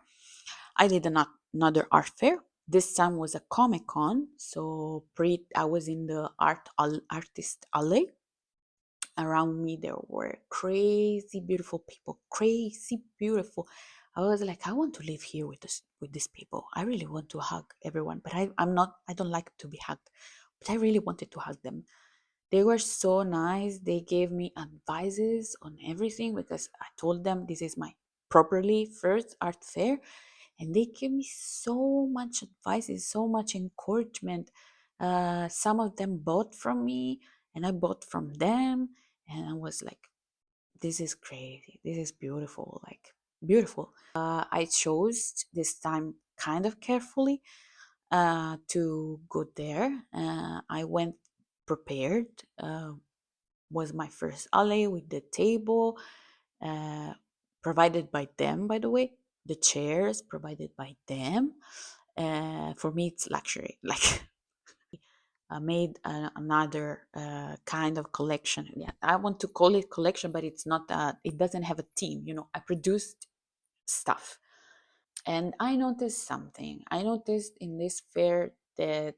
Speaker 1: I did another art fair. This time was a Comic Con. So I was in the artist alley. Around me there were crazy beautiful people, crazy beautiful. I was like, I want to live here with these people. I really want to hug everyone, but I don't like to be hugged, but I really wanted to hug them. They were so nice. They gave me advices on everything because I told them this is my properly first art fair, and they gave me so much advices, so much encouragement. Some of them bought from me, and I bought from them, and I was like, this is crazy. This is beautiful, like beautiful. I chose this time kind of carefully to go there. I went prepared. Was my first alley with the table, uh, provided by them, by the way. The chairs provided by them. For me, it's luxury. Like made another kind of collection. Yeah, I want to call it collection, but it's not. It doesn't have a theme. I produced stuff. And I noticed something. I noticed in this fair that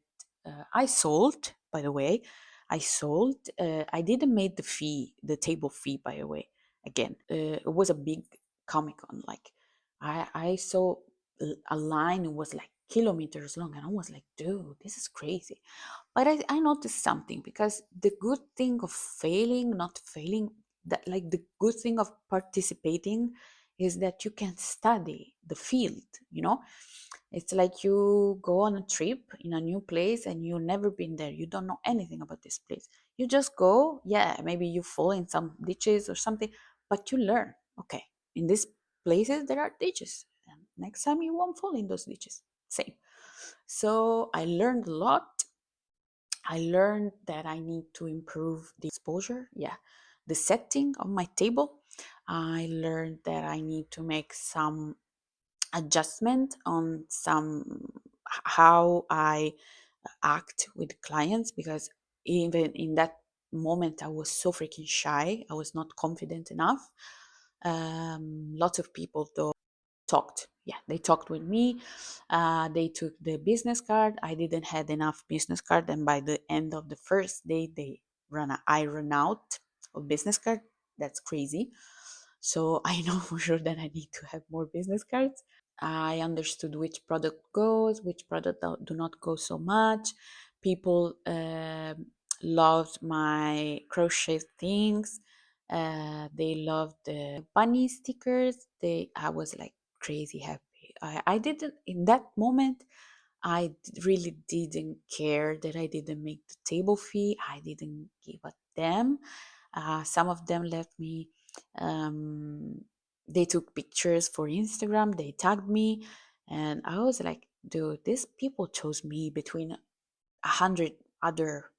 Speaker 1: I sold, by the way, I sold. I didn't make the table fee, by the way. Again, it was a big Comic Con. Like, I saw a line. It was like kilometers long, and I was like, dude, this is crazy. But I noticed something, because the good thing of failing, not failing, that like the good thing of participating is that you can study the field. It's like you go on a trip in a new place and you've never been there. You don't know anything about this place. You just go, yeah, maybe you fall in some ditches or something, but you learn. Okay, in these places there are ditches. And next time you won't fall in those ditches. Same. So I learned a lot. I learned that I need to improve the exposure, yeah, the setting of my table. I learned that I need to make some adjustment on how I act with clients, because even in that moment I was so freaking shy. I was not confident enough. Lots of people though talked. Yeah, they talked with me. They took the business card. I didn't had enough business card, and by the end of the first day, I run out of business card. That's crazy. So I know for sure that I need to have more business cards. I understood which product goes, which product do not go so much. People loved my crochet things. They loved the bunny stickers. I was like crazy happy. I didn't in that moment. Really didn't care that I didn't make the table fee. I didn't give a damn. Some of them left me. Um, they took pictures for Instagram. They tagged me, and I was like, "Dude, these people chose me between 100 other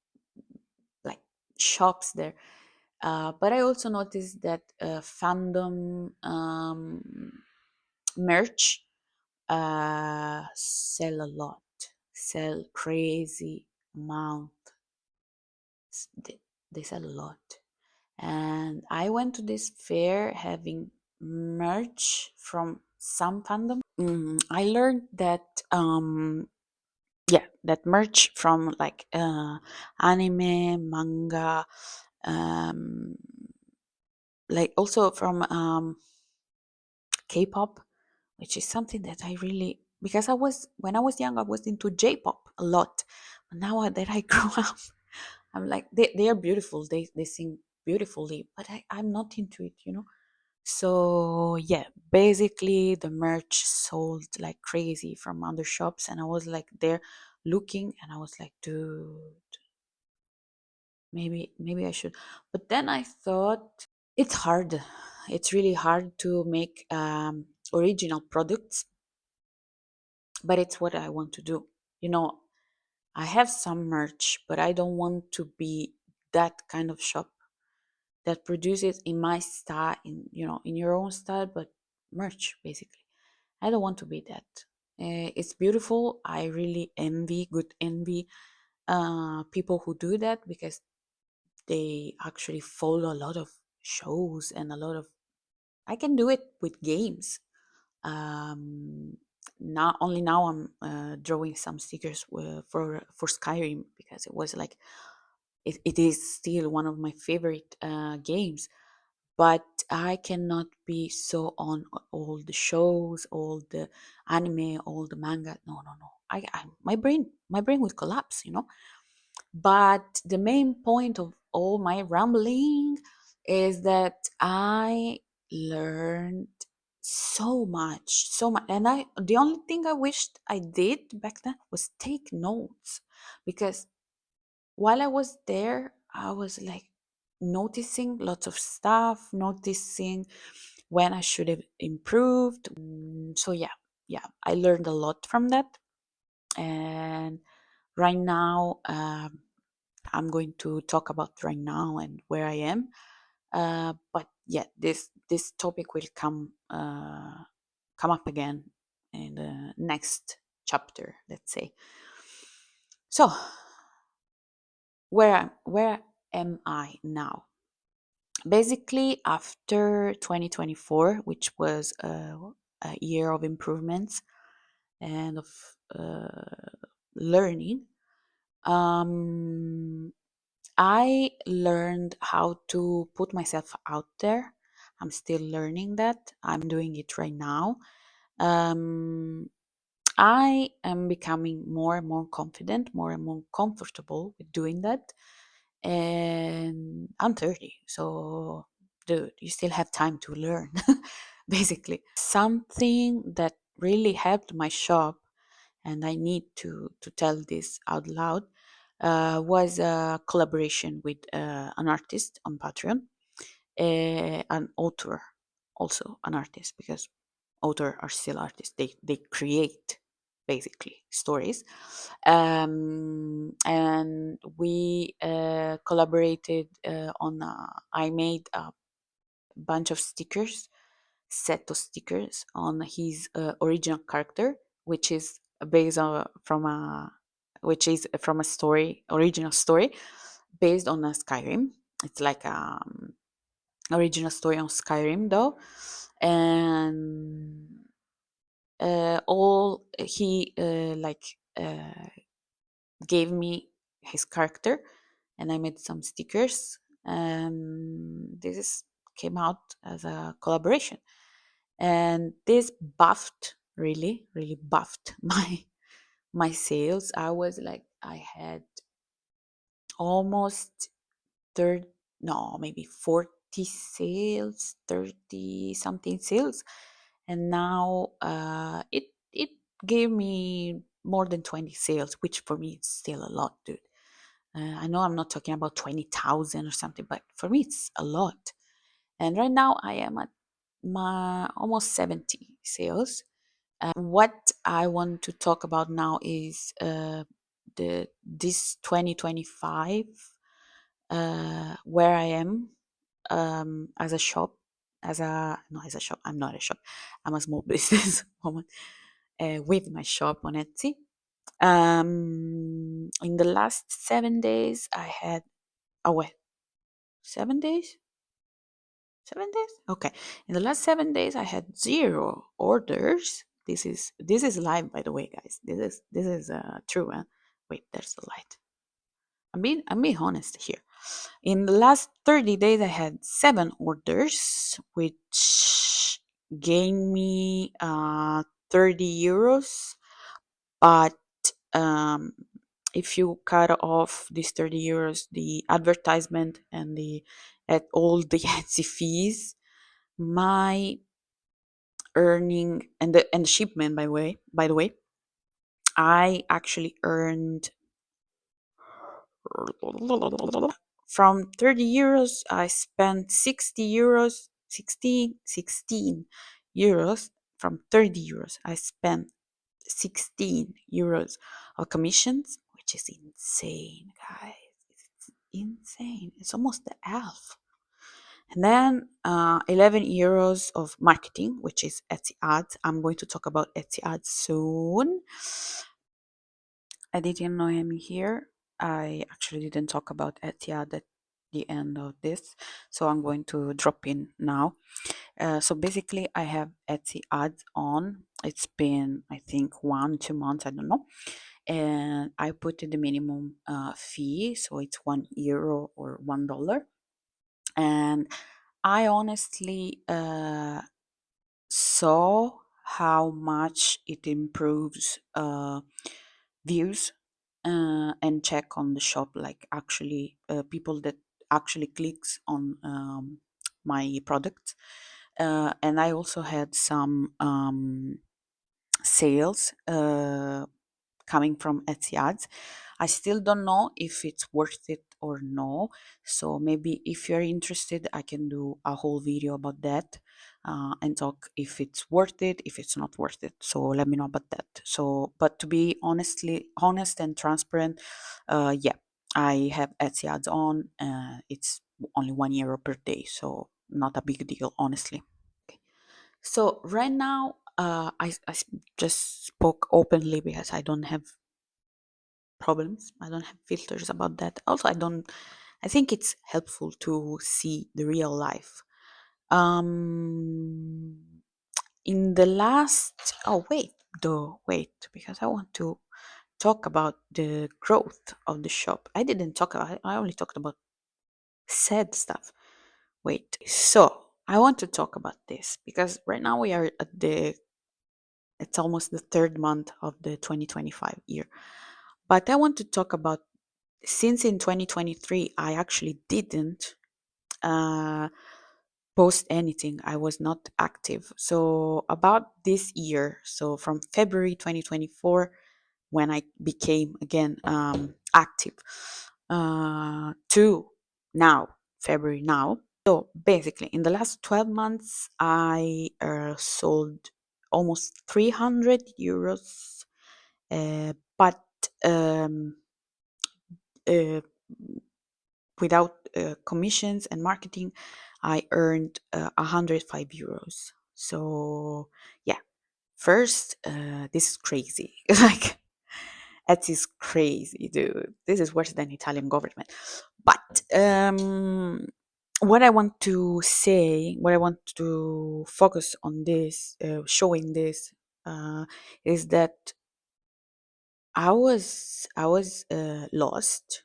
Speaker 1: like shops there." But I also noticed that fandom merch sell a lot, sell crazy amount. They, they sell a lot. And I went to this fair having merch from some fandom. I learned that yeah, that merch from like anime, manga, um, like also from K-pop, which is something that I really because I was when I was young I was into J-pop a lot. But now that I grew up, I'm like they are beautiful. They sing beautifully, but I'm not into it, you know. So yeah, basically the merch sold like crazy from other shops, and I was like there looking, and I was like, dude, maybe I should. But then I thought it's hard. It's really hard to make original products, but it's what I want to do. You know, I have some merch, but I don't want to be that kind of shop that produces in my style, in your own style, but merch basically. I don't want to be that. It's beautiful. I really envy people who do that because they actually follow a lot of shows and a lot of. I can do it with games. Um, Not only now I'm drawing some stickers for Skyrim because it was like it is still one of my favorite games, but I cannot be so on all the shows, all the anime, all the manga. No, no, no. My brain would collapse, you know. But the main point of all my rambling is that I learned so much, and the only thing I wished I did back then was take notes, because while I was there, I was like noticing lots of stuff, noticing when I should have improved. So yeah, I learned a lot from that. And right now, I'm going to talk about right now and where I am. But yeah, this topic will come up again in the next chapter, let's say. So where am I now? Basically, after 2024, which was a year of improvements and of learning, um, I learned how to put myself out there. I'm still learning that. I'm doing it right now. Um, I am becoming more and more confident, more and more comfortable with doing that. And I'm 30, so dude, you still have time to learn, basically. Something that really helped my shop, and I need to tell this out loud, was a collaboration with an artist on Patreon, an author, also an artist, because author are still artists. They create basically stories, and we collaborated on. I made a bunch of stickers, set of stickers on his original character, which is based on from a which is from a story, original story based on a Skyrim. It's like original story on Skyrim though, and all he gave me his character, and I made some stickers. This came out as a collaboration, and this buffed, really buffed my sales. I was like, I had almost 30, no, maybe 40 sales, 30 something sales, and now it gave me more than 20 sales, which for me is still a lot, dude. I know I'm not talking about 20,000 or something, but for me it's a lot. And right now I am at my almost 70 sales. What I want to talk about now is the this 2025, where I am, as a shop, as a no, as a shop. I'm not a shop. I'm a small business woman with my shop on Etsy. In the last 7 days, I had, oh wait, 7 days. 7 days? Okay. In the last 7 days, I had zero orders. This is live, by the way, guys. This is true. Huh? Wait, there's the light. I'm being honest here. In the last 30 days, I had 7 orders, which gained me 30 euros. But um, if you cut off these 30 euros, the advertisement and the at all the Etsy fees, my earning and the shipment, by the way, I actually earned from 30 euros. I spent 60 euros, 16 euros. From 30 euros I spent 16 euros of commissions, which is insane, guys. It's insane. It's almost the half. And then 11 euros of marketing, which is Etsy ads. I'm going to talk about Etsy ads soon. I didn't know him here. I actually didn't talk about Etsy ad at the end of this, so I'm going to drop in now. So basically, I have Etsy ads on. It's been, I think, 1, 2 months, I don't know. And I put the minimum fee, so it's €1 or $1. And I honestly saw how much it improves views, and check on the shop, like actually people that actually clicks on my product. And I also had some sales coming from Etsy ads. I still don't know if it's worth it or no. So maybe if you're interested, I can do a whole video about that, and talk if it's worth it, if it's not worth it. So let me know about that. So, but to be honest and transparent, yeah, I have Etsy ads on. It's only €1 per day, so not a big deal, honestly. Okay. So right now, just spoke openly because I don't have problems. I don't have filters about that. Also, I think it's helpful to see the real life. Um, in the last, oh wait, because I want to talk about the growth of the shop. I didn't talk about. I only talked about sad stuff. Wait, so I want to talk about this because right now we are at it's almost the third month of the 2025 year. But I want to talk about, since in 2023 I actually didn't uh, post anything. I was not active. So about this year, so from February 2024, when I became again active, to now, February now. So basically, in the last 12 months, I sold almost 300 euros, but um, uh, without commissions and marketing, I earned 105 euros. So yeah, first, this is crazy. Like, Etsy is crazy, dude. This is worse than Italian government. But what I want to say, what I want to focus on this, showing this is that I was lost.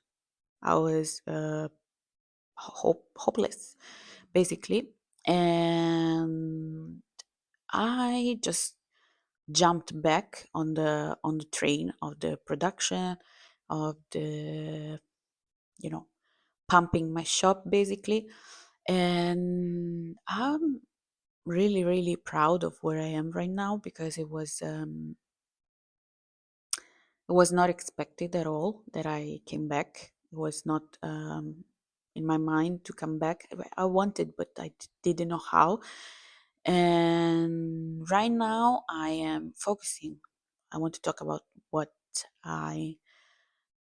Speaker 1: I was hopeless, basically, and I just jumped back on the train of the production of the, you know, pumping my shop, basically. And I'm really proud of where I am right now, because it was not expected at all that I came back. It was not in my mind to come back. I wanted, but didn't know how. And right now I am focusing. I want to talk about what I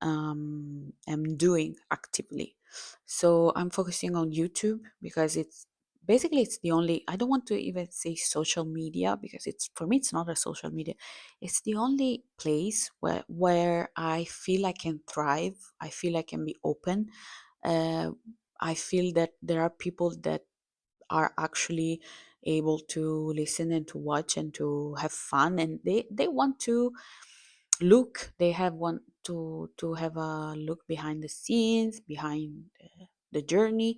Speaker 1: am doing actively. So I'm focusing on YouTube, because it's basically, it's the only, I don't want to even say social media, because it's, for me, it's not a social media. It's the only place where I feel I can thrive. I feel I can be open. Uh, I feel that there are people that are actually able to listen and to watch and to have fun, and they want to look, they have want to have a look behind the scenes, behind the journey,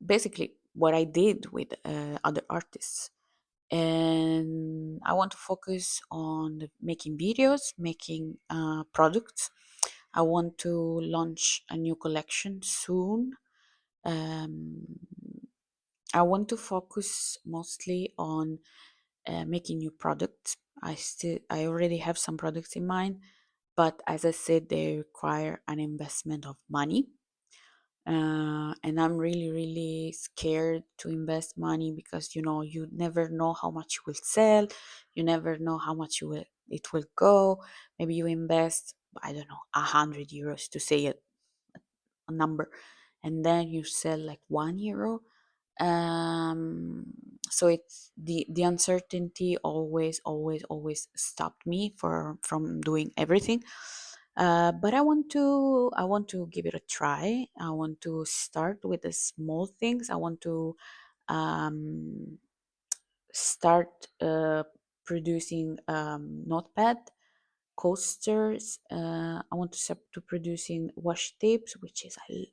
Speaker 1: basically what I did with other artists. And I want to focus on making videos, making products. I want to launch a new collection soon. um, I want to focus mostly on making new products. I already have some products in mind, but as I said, they require an investment of money. And I'm really scared to invest money, because you never know how much you will sell, you never know how much it will go. Maybe you invest, I don't know, 100 euros, to say a number, and then you sell like 1 euro. um so it's the uncertainty always stopped me from doing everything. But I want to give it a try. I want to start with the small things. I want to um start producing notepad coasters. I want to start to producing washi tapes,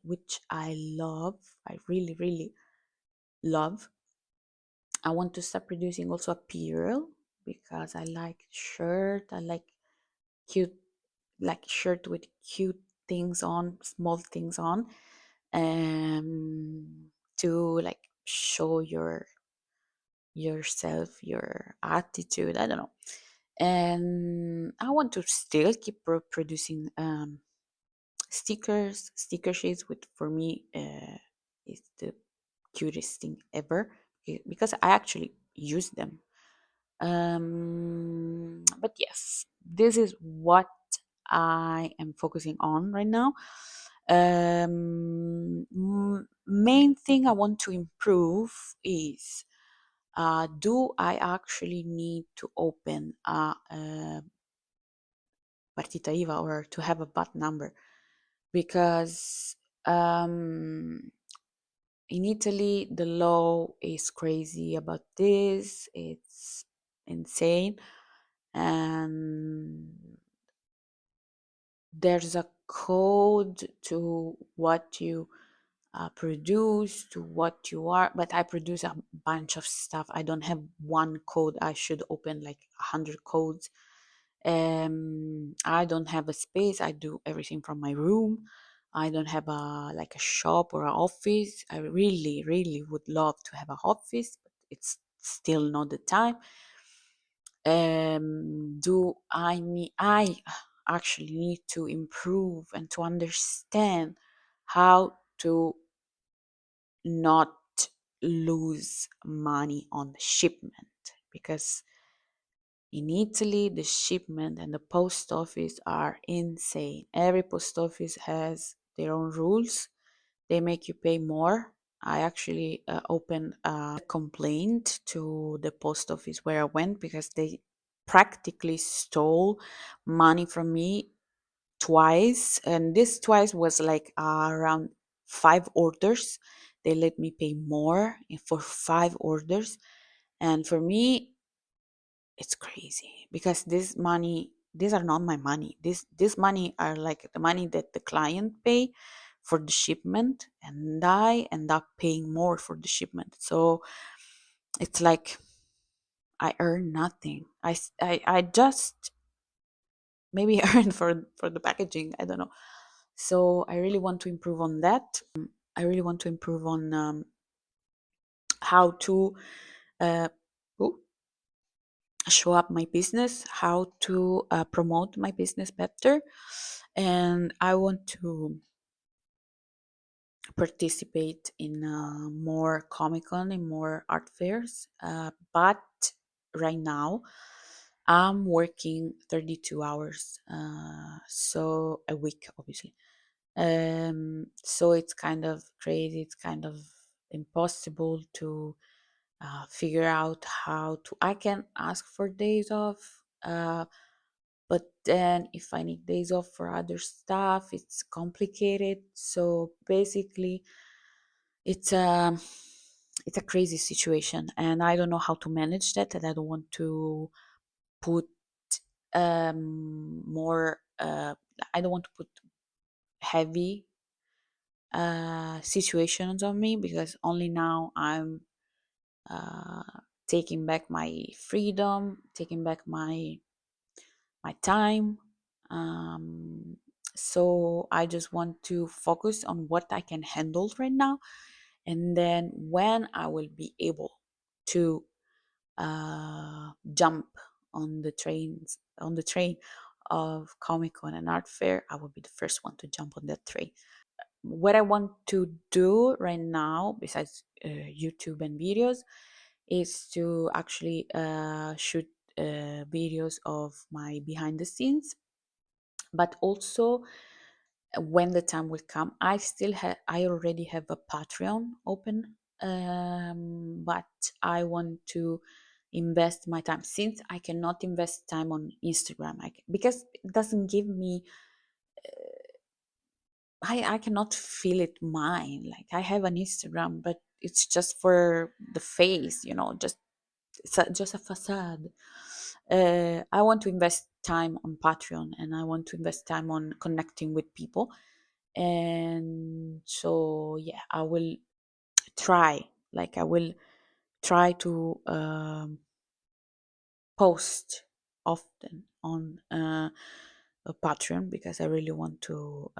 Speaker 1: which I love. I really love. I want to start producing also apparel, because I like shirt. I like cute, like shirt with cute things on, small things on, to like show yourself, your attitude. I don't know. And I want to still keep producing sticker sheets, which for me is the cutest thing ever, because I actually use them. But yes, this is what I am focusing on right now. Main thing I want to improve is, do I actually need to open a partita IVA, or to have a VAT number? Because in Italy, the law is crazy about this. It's insane. And there's a code to what you produce, to what you are. But I produce a bunch of stuff. I don't have one code. I should open like 100 codes. I don't have a space. I do everything from my room. I don't have a shop or an office. I really would love to have an office, but it's still not the time. Do I need? I actually need to improve and to understand how to not lose money on the shipment, because in Italy, the shipment and the post office are insane. Every post office has their own rules. They make you pay more. I actually opened a complaint to the post office where I went, because they practically stole money from me twice. And this twice was like around 5 orders. They let me pay more for 5 orders. And for me, it's crazy because these are not my money. This money are like the money that the client pay for the shipment, and I end up paying more for the shipment. So it's like I earn nothing. I just maybe earn for the packaging. I don't know. So I really want to improve on that. I really want to improve on how to uh, ooh, show up my business, how to promote my business better, and I want to participate in more Comic Con and more art fairs. But right now, I'm working 32 hours, so a week, obviously. So it's kind of crazy. It's kind of impossible to figure out how to. I can ask for days off, but then if I need days off for other stuff, it's complicated. So basically, it's a it's a crazy situation, and I don't know how to manage that. And I don't want to put more. I don't want to put heavy situations on me because only now I'm uh, taking back my freedom, taking back my time. Um, so I just want to focus on what I can handle right now, and then when I will be able to jump on the train of Comic Con and Art Fair, I will be the first one to jump on that train. What I want to do right now, besides YouTube and videos, is to actually shoot videos of my behind the scenes, but also when the time will come, I already have a Patreon open, but I want to invest my time since I cannot invest time on Instagram because it doesn't give me. I cannot feel it mine. Like I have an Instagram, but it's just for the face, just just a facade. I want to invest time on Patreon, and I want to invest time on connecting with people. And so, yeah, I will try. Like I will try to post often on a Patreon because I really want to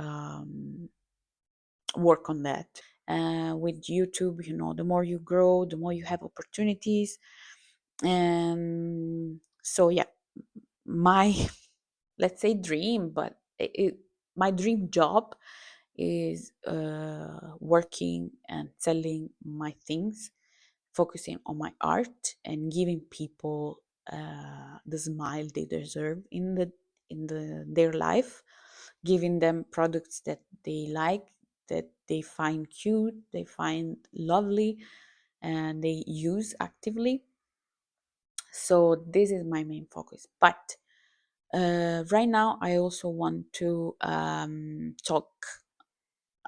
Speaker 1: work on that. With YouTube, the more you grow, the more you have opportunities. And so, yeah, my let's say dream, but my dream job is working and selling my things, focusing on my art and giving people the smile they deserve in their life, giving them products that they like, that they find cute, they find lovely, and they use actively. So this is my main focus. But right now, I also want to talk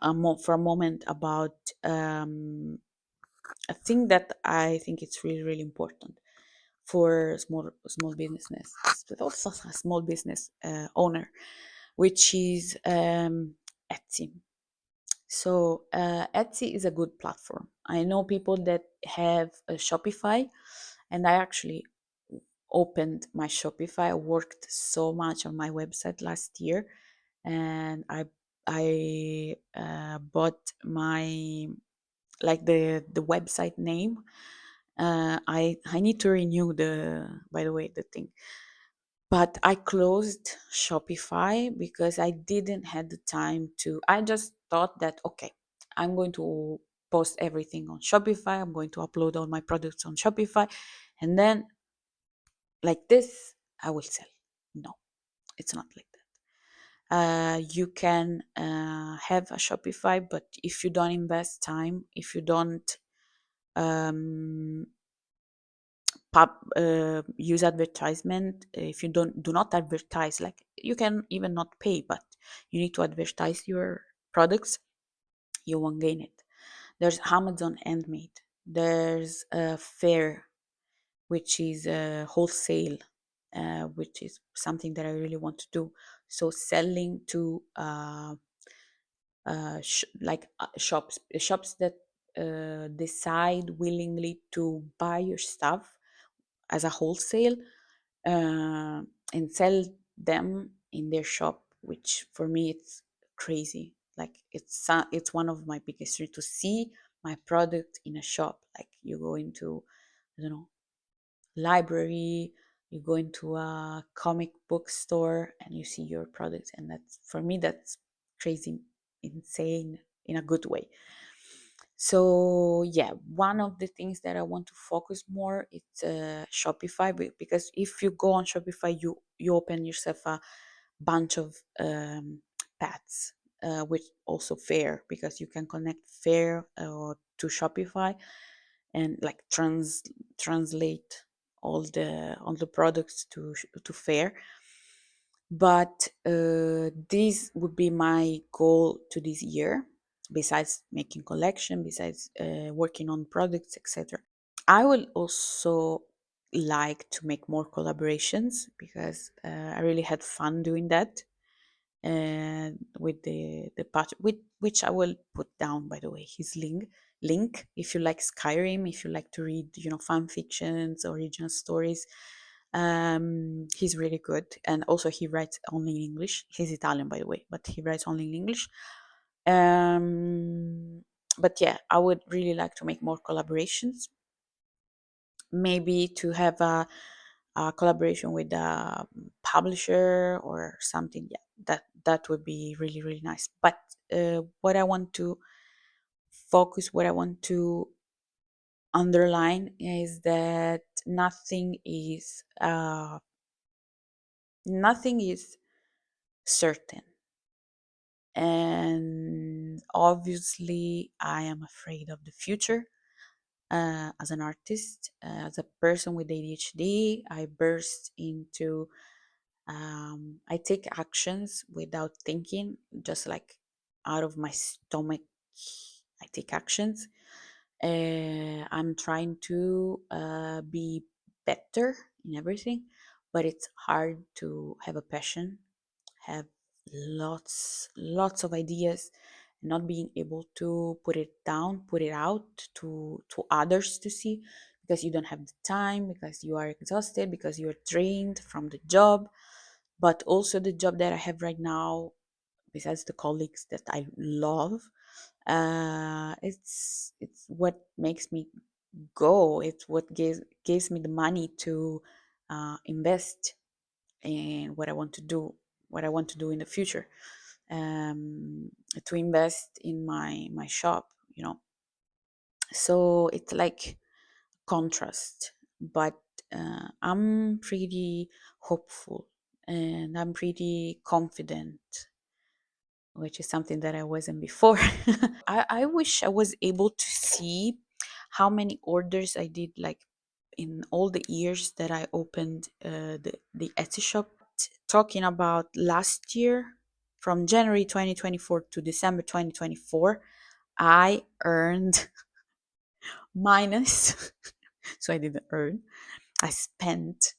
Speaker 1: for a moment about a thing that I think it's really, really important for small business, but also a small business owner, which is Etsy. So Etsy is a good platform. I know people that have a Shopify, and I actually opened my Shopify. I worked so much on my website last year, and I bought my like the website name. I need to renew the by the way the thing, but I closed Shopify because I didn't have the time to. I just thought that okay, I'm going to post everything on Shopify. I'm going to upload all my products on Shopify, and then like this I will sell. No, it's not like that. You can have a Shopify, but if you don't invest time, if you don't um, use advertisement, if you do not advertise, like you can even not pay, but you need to advertise your products, you won't gain it. There's Amazon handmade, there's fair, which is wholesale, which is something that I really want to do. So selling to shops that decide willingly to buy your stuff as a wholesale, uh, and sell them in their shop, which for me it's crazy. Like it's one of my biggest dreams to see my product in a shop. Like you go into, I don't know, library, you go into a comic book store and you see your products, and that's, for me, that's crazy, insane in a good way. So yeah, one of the things that I want to focus more, it's Shopify, because if you go on Shopify, you open yourself a bunch of paths, which also fair, because you can connect fair to Shopify and like translate all the products to fair. But this would be my goal to this year, besides making collection, besides working on products, etc. I will also like to make more collaborations, because I really had fun doing that, and with the part with which I will put down, by the way, his link. If you like Skyrim, if you like to read, fan fictions, original stories, he's really good. And also he writes only in English. He's Italian, by the way, but he writes only in English. But yeah, I would really like to make more collaborations, maybe to have a collaboration with a publisher or something. Yeah, that would be really, really nice. But what I want to what I want to underline is that nothing is certain. And obviously I am afraid of the future. As an artist, as a person with ADHD, I burst into I take actions without thinking, just like out of my stomach. I take actions. I'm trying to be better in everything, but it's hard to have a passion, have lots of ideas, not being able to put it down, put it out to others to see, because you don't have the time, because you are exhausted, because you're drained from the job. But also the job that I have right now, besides the colleagues that I love, it's what makes me go. It's what gives me the money to invest in what I want to do, in the future, to invest in my shop. So it's like contrast, but I'm pretty hopeful, and I'm pretty confident, which is something that I wasn't before. I wish I was able to see how many orders I did, like in all the years that I opened the Etsy shop. Talking about last year, from January 2024 to December 2024, I earned minus, so I didn't earn, I spent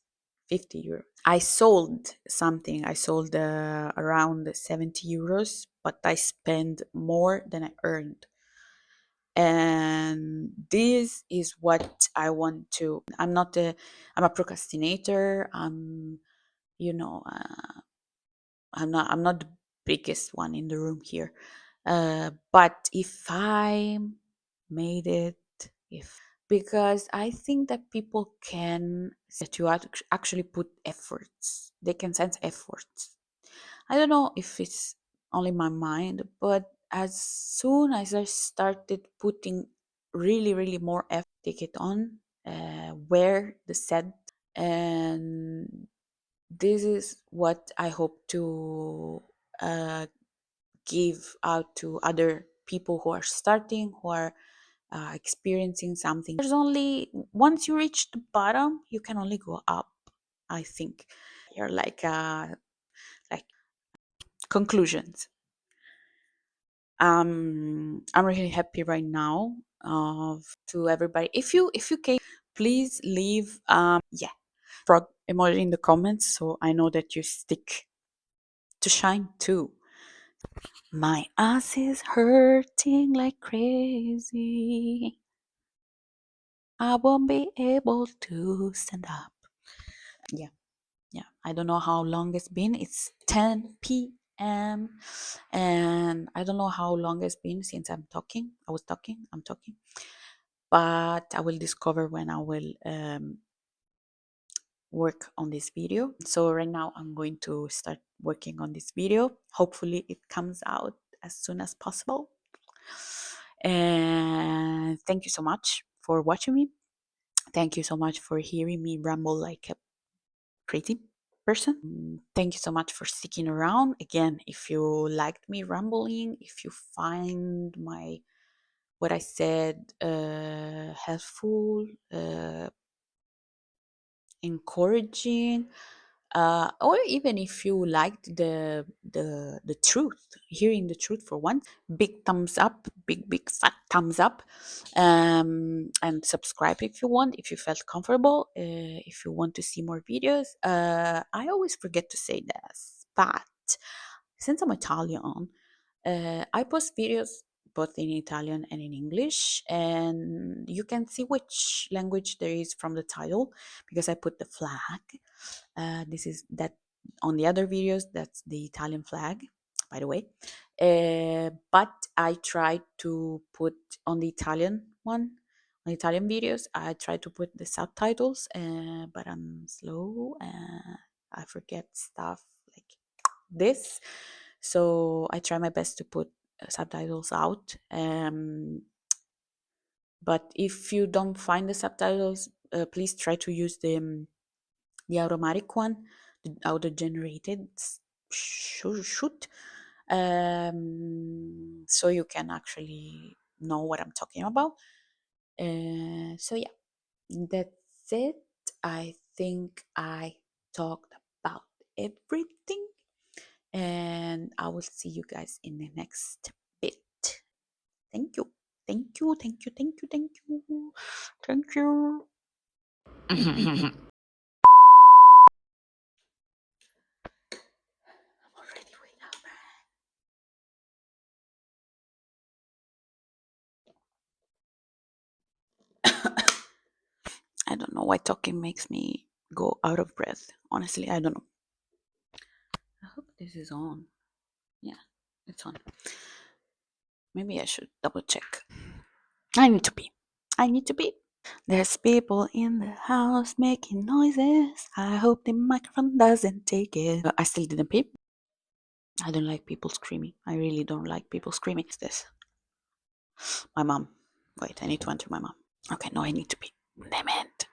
Speaker 1: 50 euros. I sold something. I sold around 70 euros, but I spent more than I earned. And this is what I want to. I'm a procrastinator. You know, uh, I'm not the biggest one in the room here. But if I made it, if because I think that people can that you actually put efforts. They can sense efforts. I don't know if it's only my mind, but as soon as I started putting really, really more effort, take it on, wear the set, and this is what I hope to uh, give out to other people who are starting, who are experiencing something. There's only once you reach the bottom, you can only go up. I think you're like conclusions. I'm really happy right now of to everybody. If you came Please leave yeah, frog emoji in the comments so I know that you stick to shine too. My ass is hurting like crazy. I won't be able to stand up. Yeah, yeah. I don't know how long it's been. It's 10 p.m. and I don't know how long it's been since I'm talking. I'm talking. But I will discover when I will work on this video. So right now I'm going to start working on this video. Hopefully it comes out as soon as possible. And thank you so much for watching me. Thank you so much for hearing me ramble like a crazy person. Thank you so much for sticking around. Again, if you liked me rambling, if you find my what I said helpful, encouraging, or even if you liked the truth, hearing the truth for once, big thumbs up, big fat thumbs up, and subscribe if you want, if you felt comfortable, if you want to see more videos. I always forget to say this, but since I'm Italian, I post videos both in Italian and in English, and you can see which language there is from the title because I put the flag. This is that on the other videos, that's the Italian flag, by the way. But I try to put on the Italian one, on Italian videos, I try to put the subtitles, but I'm slow and I forget stuff like this. So I try my best to put subtitles out. But if you don't find the subtitles, please try to use the automatic one, the auto generated shoot, so you can actually know what I'm talking about. So yeah, that's it. I think I talked about everything, and I will see you guys in the next bit. Thank you. Thank you. Thank you. Thank you. Thank you. Thank you. I'm already way up. I don't know why talking makes me go out of breath. Honestly, I don't know. I hope this is on. Yeah, it's on. Maybe I should double check. I need to pee. I need to pee. There's people in the house making noises. I hope the microphone doesn't take it. I still didn't pee. I don't like people screaming. I really don't like people screaming. What's this? My mom. Wait, I need to enter my mom. Okay, no, I need to pee. Damn it.